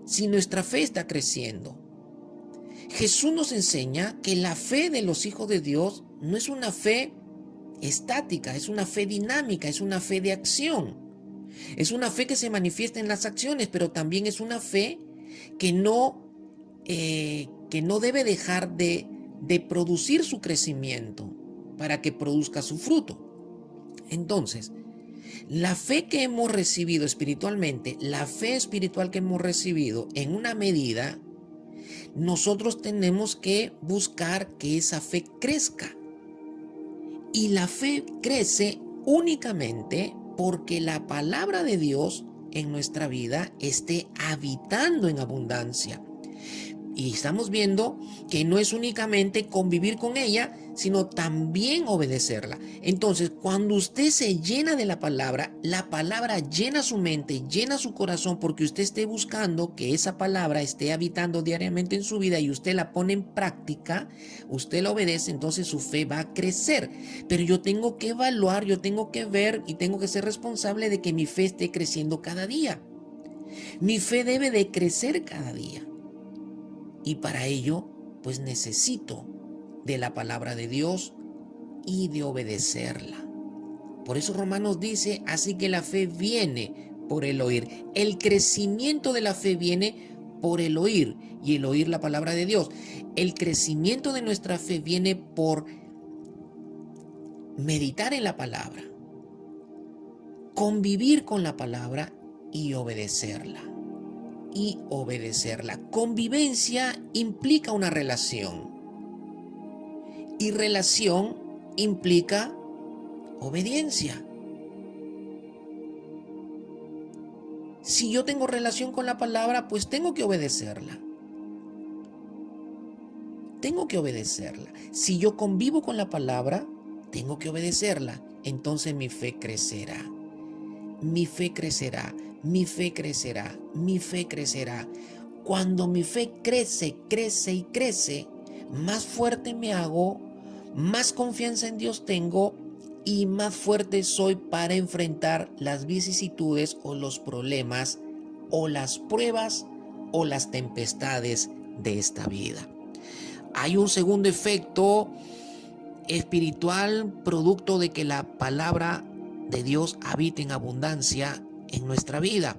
Si nuestra fe está creciendo. Jesús nos enseña que la fe de los hijos de Dios no es una fe estática, es una fe dinámica, es una fe de acción. Es una fe que se manifiesta en las acciones, pero también es una fe que no debe dejar de producir su crecimiento para que produzca su fruto. Entonces, la fe que hemos recibido espiritualmente, la fe espiritual que hemos recibido en una medida, nosotros tenemos que buscar que esa fe crezca. Y la fe crece únicamente porque la palabra de Dios en nuestra vida esté habitando en abundancia. Y estamos viendo que no es únicamente convivir con ella, sino también obedecerla. Entonces, cuando usted se llena de la palabra llena su mente, llena su corazón, porque usted esté buscando que esa palabra esté habitando diariamente en su vida y usted la pone en práctica, usted la obedece, entonces su fe va a crecer. Pero yo tengo que evaluar, yo tengo que ver y tengo que ser responsable de que mi fe esté creciendo cada día. Mi fe debe de crecer cada día. Y para ello, pues necesito de la palabra de Dios y de obedecerla. Por eso Romanos dice, así que la fe viene por el oír. El crecimiento de la fe viene por el oír y el oír la palabra de Dios. El crecimiento de nuestra fe viene por meditar en la palabra, convivir con la palabra y obedecerla. Convivencia implica una relación y relación implica obediencia. Si yo tengo relación con la palabra, pues tengo que obedecerla. Si yo convivo con la palabra, tengo que obedecerla. Entonces mi fe crecerá. Cuando mi fe crece, más fuerte me hago, más confianza en Dios tengo y más fuerte soy para enfrentar las vicisitudes o los problemas o las pruebas o las tempestades de esta vida. Hay un segundo efecto espiritual producto de que la palabra de Dios habite en abundancia en nuestra vida.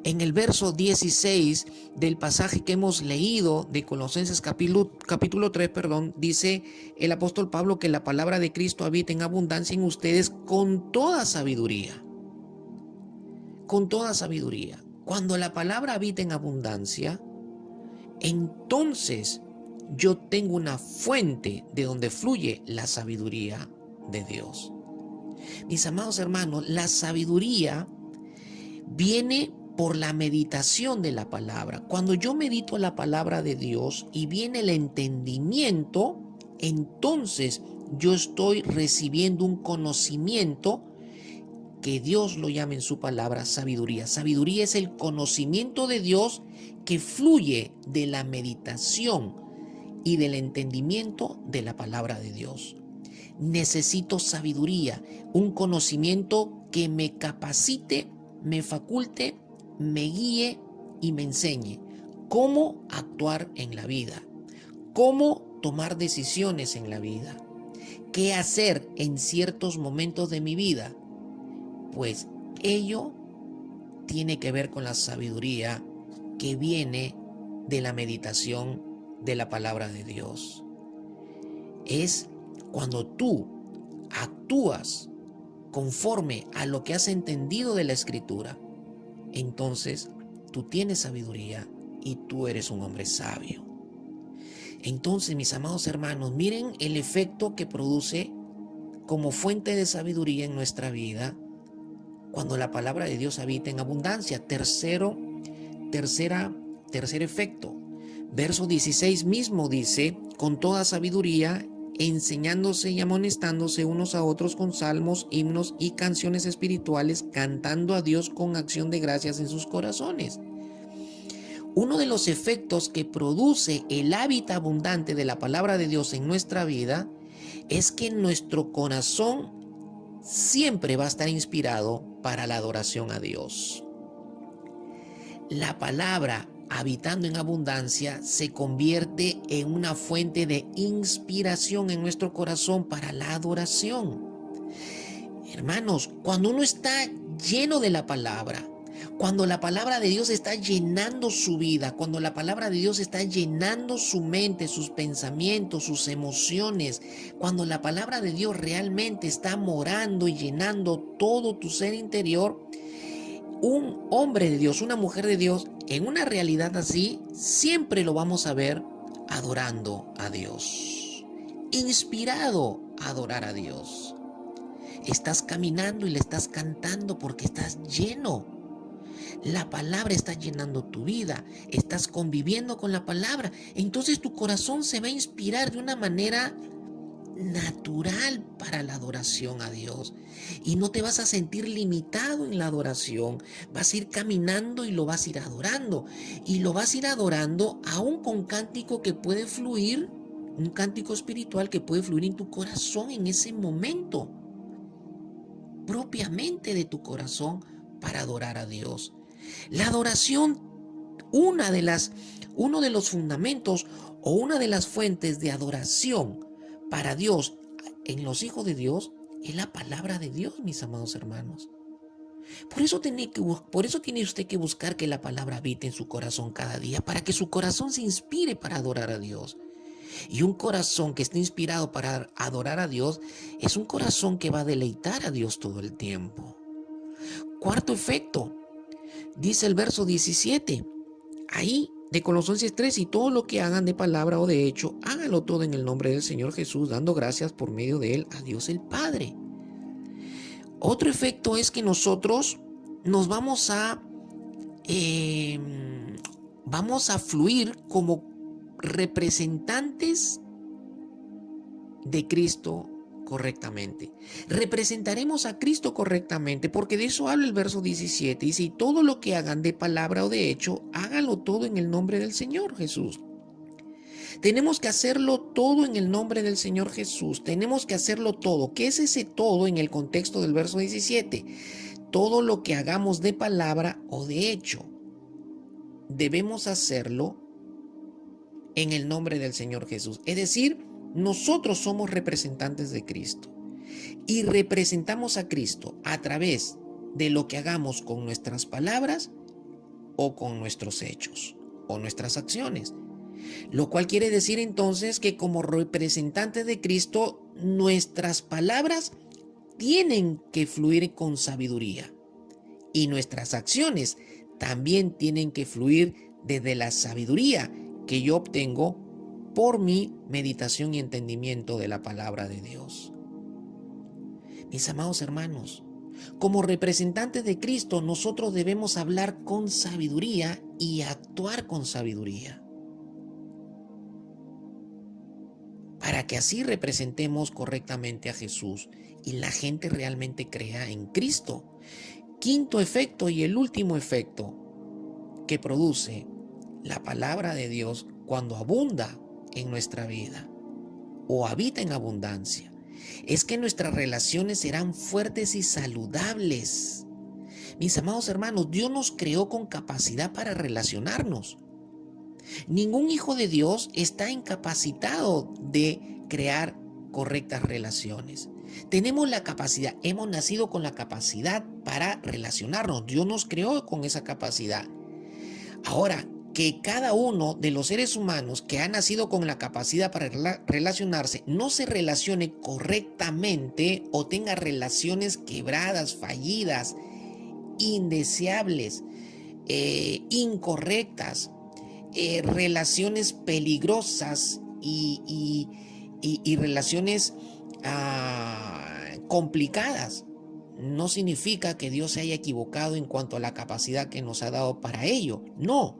En el verso 16 del pasaje que hemos leído de Colosenses capítulo 3, dice el apóstol Pablo que la palabra de Cristo habita en abundancia en ustedes con toda sabiduría. Con toda sabiduría. Cuando la palabra habita en abundancia, entonces yo tengo una fuente de donde fluye la sabiduría de Dios. Mis amados hermanos, la sabiduría viene por la meditación de la palabra. Cuando yo medito la palabra de Dios y viene el entendimiento, entonces yo estoy recibiendo un conocimiento que Dios lo llama en su palabra sabiduría. Sabiduría es el conocimiento de Dios que fluye de la meditación y del entendimiento de la palabra de Dios. Necesito sabiduría, un conocimiento que me capacite, me faculte, me guíe y me enseñe cómo actuar en la vida, cómo tomar decisiones en la vida, qué hacer en ciertos momentos de mi vida. Pues ello tiene que ver con la sabiduría que viene de la meditación de la palabra de Dios. Es cuando tú actúas conforme a lo que has entendido de la Escritura, entonces tú tienes sabiduría y tú eres un hombre sabio. Entonces, mis amados hermanos, miren el efecto que produce como fuente de sabiduría en nuestra vida cuando la palabra de Dios habita en abundancia. Tercer efecto. Verso 16 mismo dice, con toda sabiduría, enseñándose y amonestándose unos a otros con salmos, himnos y canciones espirituales, cantando a Dios con acción de gracias en sus corazones. Uno de los efectos que produce el hábitat abundante de la palabra de Dios en nuestra vida es que nuestro corazón siempre va a estar inspirado para la adoración a Dios. La palabra habitando en abundancia se convierte en una fuente de inspiración en nuestro corazón para la adoración. Hermanos, cuando uno está lleno de la palabra, cuando la palabra de Dios está llenando su vida, cuando la palabra de Dios está llenando su mente, sus pensamientos, sus emociones, cuando la palabra de Dios realmente está morando y llenando todo tu ser interior, un hombre de Dios, una mujer de Dios, en una realidad así, siempre lo vamos a ver adorando a Dios, inspirado a adorar a Dios. Estás caminando y le estás cantando porque estás lleno. La palabra está llenando tu vida, estás conviviendo con la palabra, entonces tu corazón se va a inspirar de una manera natural para la adoración a Dios y no te vas a sentir limitado en la adoración. Vas a ir caminando y lo vas a ir adorando, y lo vas a ir adorando aún con cántico que puede fluir, un cántico espiritual que puede fluir en tu corazón en ese momento, propiamente de tu corazón, para adorar a Dios. La adoración, uno de los fundamentos o una de las fuentes de adoración para Dios en los hijos de Dios es la palabra de Dios, mis amados hermanos. Por eso tiene usted que buscar que la palabra habite en su corazón cada día, para que su corazón se inspire para adorar a Dios. Y un corazón que esté inspirado para adorar a Dios es un corazón que va a deleitar a Dios todo el tiempo. Cuarto efecto, dice el verso 17, ahí de Colosenses 3, y todo lo que hagan de palabra o de hecho, háganlo todo en el nombre del Señor Jesús, dando gracias por medio de Él a Dios el Padre. Otro efecto es que nosotros nos vamos a fluir como representantes de Cristo correctamente. Representaremos a Cristo correctamente, porque de eso habla el verso 17. Dice, y todo lo que hagan de palabra o de hecho, háganlo todo en el nombre del Señor Jesús. Tenemos que hacerlo todo en el nombre del Señor Jesús. Tenemos que hacerlo todo. ¿Qué es ese todo en el contexto del verso 17? Todo lo que hagamos de palabra o de hecho, debemos hacerlo en el nombre del Señor Jesús. Es decir, nosotros somos representantes de Cristo y representamos a Cristo a través de lo que hagamos con nuestras palabras o con nuestros hechos o nuestras acciones. Lo cual quiere decir entonces que como representantes de Cristo, nuestras palabras tienen que fluir con sabiduría y nuestras acciones también tienen que fluir desde la sabiduría que yo obtengo por mi meditación y entendimiento de la palabra de Dios. Mis amados hermanos, como representantes de Cristo, nosotros debemos hablar con sabiduría y actuar con sabiduría, para que así representemos correctamente a Jesús y la gente realmente crea en Cristo. Quinto efecto y el último efecto que produce la palabra de Dios cuando abunda en nuestra vida o habita en abundancia, es que nuestras relaciones serán fuertes y saludables. Mis amados hermanos, Dios nos creó con capacidad para relacionarnos. Ningún hijo de Dios está incapacitado de crear correctas relaciones. Tenemos la capacidad, hemos nacido con la capacidad para relacionarnos. Dios nos creó con esa capacidad. Ahora, que cada uno de los seres humanos que ha nacido con la capacidad para relacionarse no se relacione correctamente o tenga relaciones quebradas, fallidas, indeseables, incorrectas, relaciones peligrosas y relaciones complicadas, no significa que Dios se haya equivocado en cuanto a la capacidad que nos ha dado para ello. No,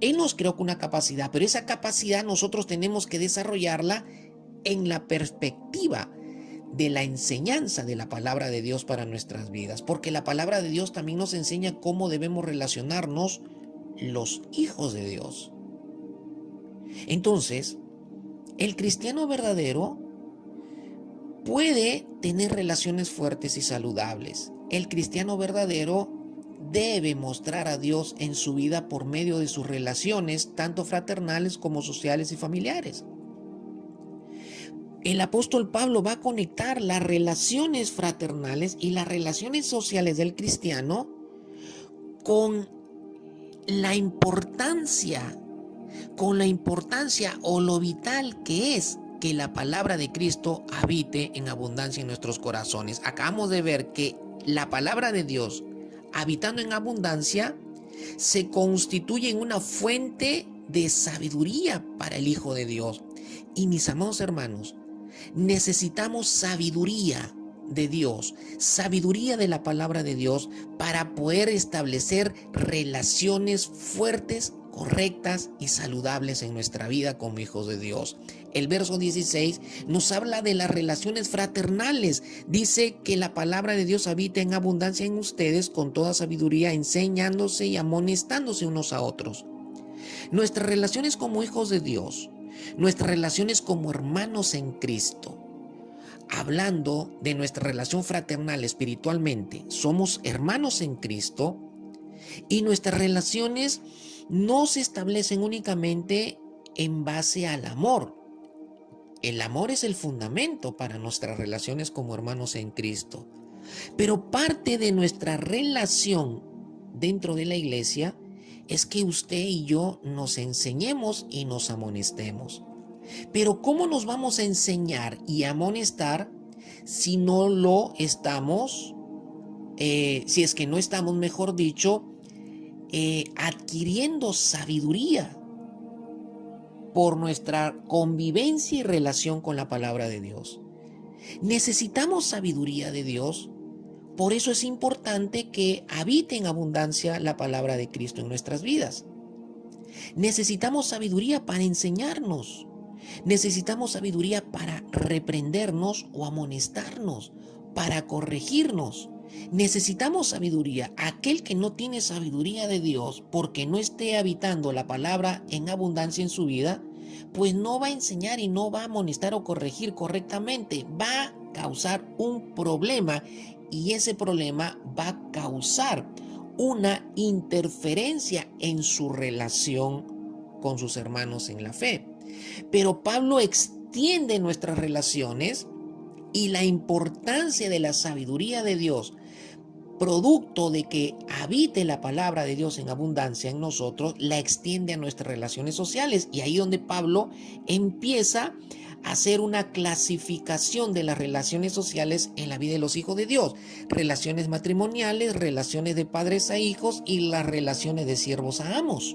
Él nos creó con una capacidad, pero esa capacidad nosotros tenemos que desarrollarla en la perspectiva de la enseñanza de la palabra de Dios para nuestras vidas, porque la palabra de Dios también nos enseña cómo debemos relacionarnos los hijos de Dios. Entonces, el cristiano verdadero puede tener relaciones fuertes y saludables. El cristiano verdadero debe mostrar a Dios en su vida por medio de sus relaciones, tanto fraternales como sociales y familiares. El apóstol Pablo va a conectar las relaciones fraternales y las relaciones sociales del cristiano con la importancia o lo vital que es que la palabra de Cristo habite en abundancia en nuestros corazones. Acabamos de ver que la palabra de Dios, habitando en abundancia, se constituye en una fuente de sabiduría para el Hijo de Dios. Y mis amados hermanos, necesitamos sabiduría de Dios, sabiduría de la palabra de Dios para poder establecer relaciones fuertes, correctas y saludables en nuestra vida como hijos de Dios. El verso 16 nos habla de las relaciones fraternales. Dice que la palabra de Dios habita en abundancia en ustedes con toda sabiduría, enseñándose y amonestándose unos a otros. Nuestras relaciones como hijos de Dios, nuestras relaciones como hermanos en Cristo, hablando de nuestra relación fraternal espiritualmente, somos hermanos en Cristo y nuestras relaciones no se establecen únicamente en base al amor. El amor es el fundamento para nuestras relaciones como hermanos en Cristo. Pero parte de nuestra relación dentro de la iglesia es que usted y yo nos enseñemos y nos amonestemos. Pero ¿cómo nos vamos a enseñar y amonestar si no lo estamos, si es que no estamos, mejor dicho, adquiriendo sabiduría por nuestra convivencia y relación con la palabra de Dios? Necesitamos sabiduría de Dios. Por eso es importante que habite en abundancia la palabra de Cristo en nuestras vidas. Necesitamos sabiduría para enseñarnos. Necesitamos sabiduría para reprendernos o amonestarnos, para corregirnos. Necesitamos sabiduría. Aquel que no tiene sabiduría de Dios porque no esté habitando la palabra en abundancia en su vida, pues no va a enseñar y no va a amonestar o corregir correctamente. Va a causar un problema y ese problema va a causar una interferencia en su relación con sus hermanos en la fe. Pero Pablo extiende nuestras relaciones y la importancia de la sabiduría de Dios, producto de que habite la palabra de Dios en abundancia en nosotros, la extiende a nuestras relaciones sociales. Y ahí donde Pablo empieza a hacer una clasificación de las relaciones sociales en la vida de los hijos de Dios. Relaciones matrimoniales, relaciones de padres a hijos y las relaciones de siervos a amos.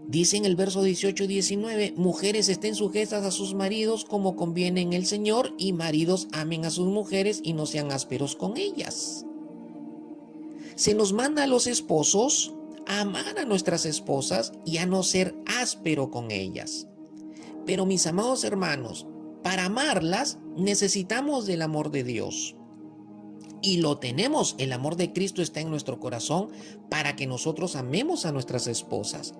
Dice en el verso 18 y 19, mujeres estén sujetas a sus maridos como conviene en el Señor, y maridos amen a sus mujeres y no sean ásperos con ellas. Se nos manda a los esposos a amar a nuestras esposas y a no ser áspero con ellas. Pero mis amados hermanos, para amarlas necesitamos del amor de Dios. Y lo tenemos, el amor de Cristo está en nuestro corazón para que nosotros amemos a nuestras esposas.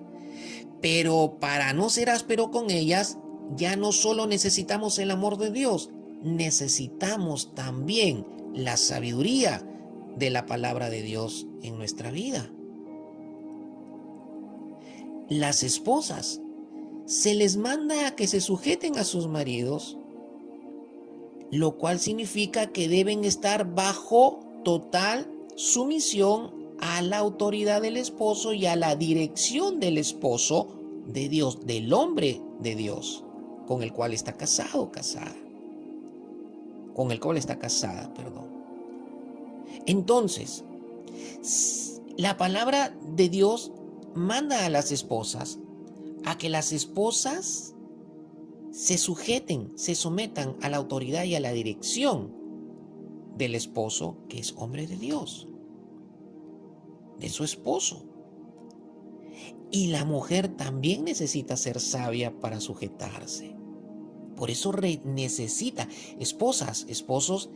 Pero para no ser áspero con ellas, ya no solo necesitamos el amor de Dios, necesitamos también la sabiduría de la palabra de Dios en nuestra vida. Las esposas se les manda a que se sujeten a sus maridos, lo cual significa que deben estar bajo total sumisión a la autoridad del esposo y a la dirección del esposo de Dios, del hombre de Dios, con el cual está casado, casada. Con el cual está casada, perdón. Entonces, la palabra de Dios manda a las esposas a que las esposas se sujeten, se sometan a la autoridad y a la dirección del esposo, que es hombre de Dios, de su esposo. Y la mujer también necesita ser sabia para sujetarse. Por eso necesita, esposas, esposos,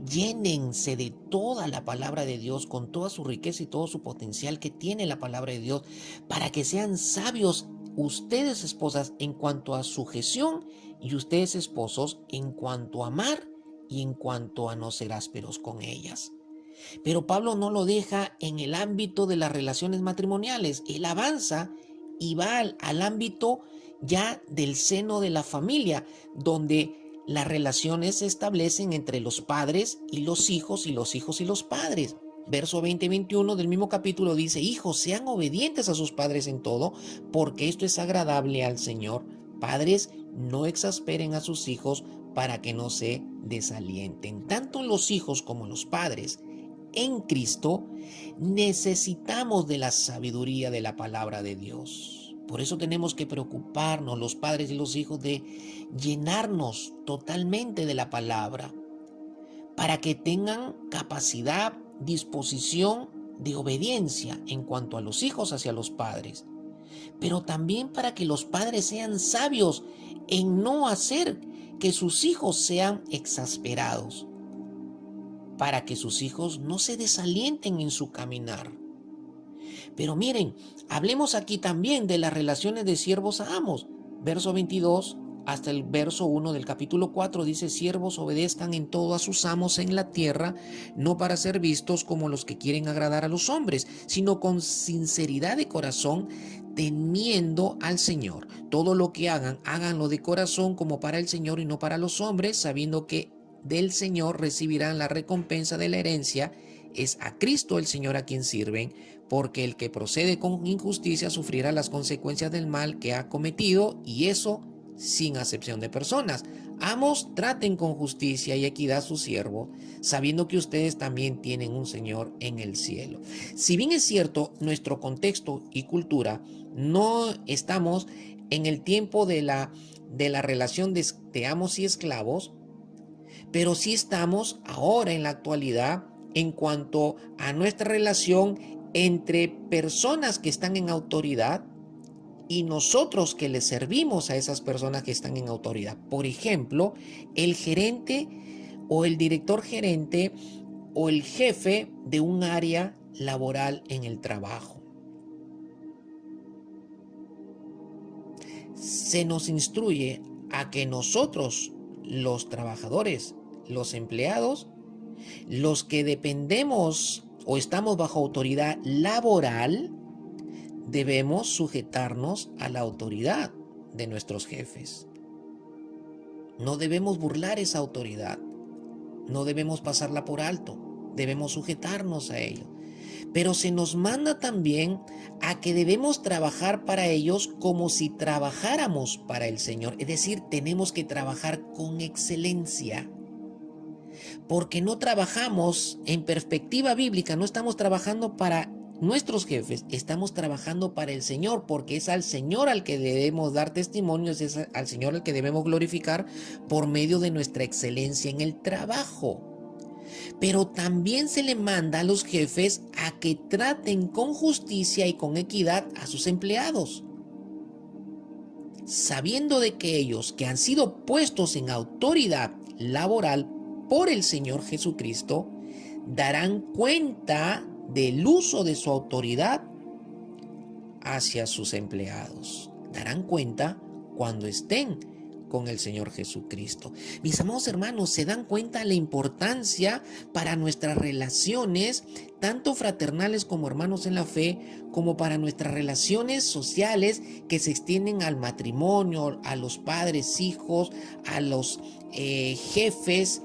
llénense de toda la palabra de Dios, con toda su riqueza y todo su potencial que tiene la palabra de Dios, para que sean sabios ustedes, esposas, en cuanto a sujeción, y ustedes, esposos, en cuanto a amar y en cuanto a no ser ásperos con ellas. Pero Pablo no lo deja en el ámbito de las relaciones matrimoniales. Él avanza y va al ámbito ya del seno de la familia, donde las relaciones se establecen entre los padres y los hijos, y los hijos y los padres. Verso 20 y 21 del mismo capítulo dice: hijos, sean obedientes a sus padres en todo, porque esto es agradable al Señor. Padres, no exasperen a sus hijos para que no se desalienten. Tanto los hijos como los padres en Cristo necesitamos de la sabiduría de la palabra de Dios. Por eso tenemos que preocuparnos, los padres y los hijos, de llenarnos totalmente de la palabra, para que tengan capacidad, disposición de obediencia en cuanto a los hijos hacia los padres, pero también para que los padres sean sabios en no hacer que sus hijos sean exasperados, para que sus hijos no se desalienten en su caminar. Pero miren, hablemos aquí también de las relaciones de siervos a amos. Verso 22 hasta el verso 1 del capítulo 4 dice: siervos, obedezcan en todo a sus amos en la tierra, no para ser vistos como los que quieren agradar a los hombres, sino con sinceridad de corazón, temiendo al Señor. Todo lo que hagan, háganlo de corazón como para el Señor y no para los hombres, sabiendo que del Señor recibirán la recompensa de la herencia. Es a Cristo el Señor a quien sirven, porque el que procede con injusticia sufrirá las consecuencias del mal que ha cometido, y eso sin acepción de personas. Amos, traten con justicia y equidad a su siervo, sabiendo que ustedes también tienen un Señor en el cielo. Si bien es cierto, nuestro contexto y cultura, no estamos en el tiempo de la relación de amos y esclavos, pero sí estamos ahora en la actualidad en cuanto a nuestra relación entre personas que están en autoridad y nosotros que le servimos a esas personas que están en autoridad. Por ejemplo, el gerente o el director gerente o el jefe de un área laboral en el trabajo. Se nos instruye a que nosotros, los trabajadores, los empleados, los que dependemos o estamos bajo autoridad laboral, debemos sujetarnos a la autoridad de nuestros jefes. No debemos burlar esa autoridad, no debemos pasarla por alto, debemos sujetarnos a ello. Pero se nos manda también a que debemos trabajar para ellos como si trabajáramos para el Señor. Es decir, tenemos que trabajar con excelencia. Porque no trabajamos en perspectiva bíblica, no estamos trabajando para nuestros jefes, estamos trabajando para el Señor, porque es al Señor al que debemos dar testimonios, es al Señor al que debemos glorificar por medio de nuestra excelencia en el trabajo. Pero también se le manda a los jefes a que traten con justicia y con equidad a sus empleados, sabiendo de que ellos, que han sido puestos en autoridad laboral por el Señor Jesucristo, darán cuenta del uso de su autoridad hacia sus empleados. Darán cuenta cuando estén con el Señor Jesucristo. Mis amados hermanos, se dan cuenta la importancia para nuestras relaciones, tanto fraternales como hermanos en la fe, como para nuestras relaciones sociales que se extienden al matrimonio, a los padres, hijos, a los jefes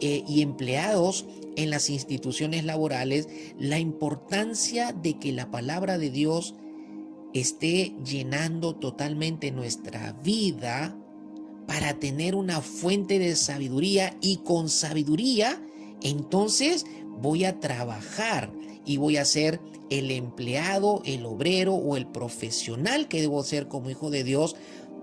y empleados en las instituciones laborales, la importancia de que la palabra de Dios esté llenando totalmente nuestra vida para tener una fuente de sabiduría, y con sabiduría entonces voy a trabajar y voy a ser el empleado, el obrero o el profesional que debo ser como hijo de Dios,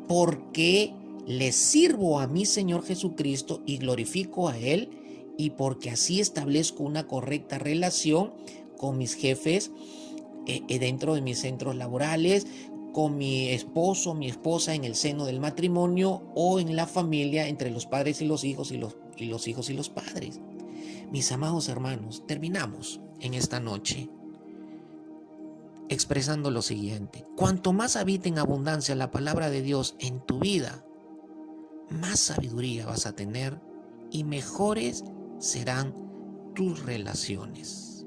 porque le sirvo a mi Señor Jesucristo y glorifico a Él, y porque así establezco una correcta relación con mis jefes dentro de mis centros laborales, con mi esposo, mi esposa en el seno del matrimonio, o en la familia entre los padres y los hijos, y los hijos y los padres. Mis amados hermanos, terminamos en esta noche expresando lo siguiente: cuanto más habite en abundancia la palabra de Dios en tu vida, más sabiduría vas a tener y mejores serán tus relaciones.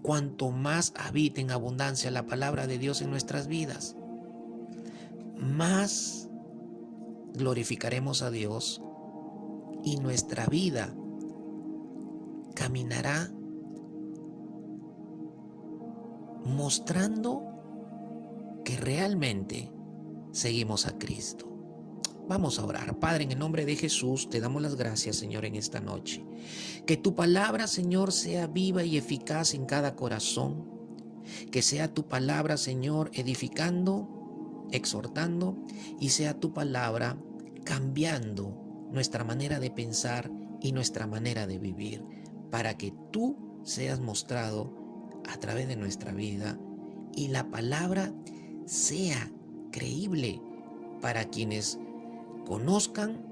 Cuanto más habite en abundancia la palabra de Dios en nuestras vidas, más glorificaremos a Dios, y nuestra vida caminará mostrando que realmente seguimos a Cristo. Vamos a orar. Padre, en el nombre de Jesús, te damos las gracias, Señor, en esta noche. Que tu palabra, Señor, sea viva y eficaz en cada corazón. Que sea tu palabra, Señor, edificando, exhortando, y sea tu palabra cambiando nuestra manera de pensar y nuestra manera de vivir, para que tú seas mostrado a través de nuestra vida y la palabra sea creíble para quienes conozcan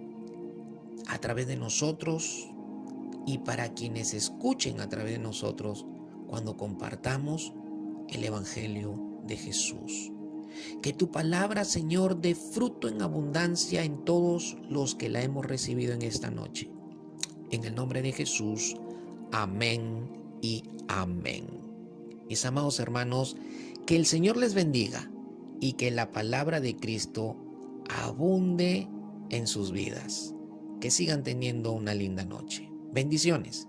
a través de nosotros, y para quienes escuchen a través de nosotros cuando compartamos el Evangelio de Jesús. Que tu palabra, Señor, dé fruto en abundancia en todos los que la hemos recibido en esta noche. En el nombre de Jesús, amén y amén. Mis amados hermanos, que el Señor les bendiga y que la palabra de Cristo abunde en sus vidas. Que sigan teniendo una linda noche. Bendiciones.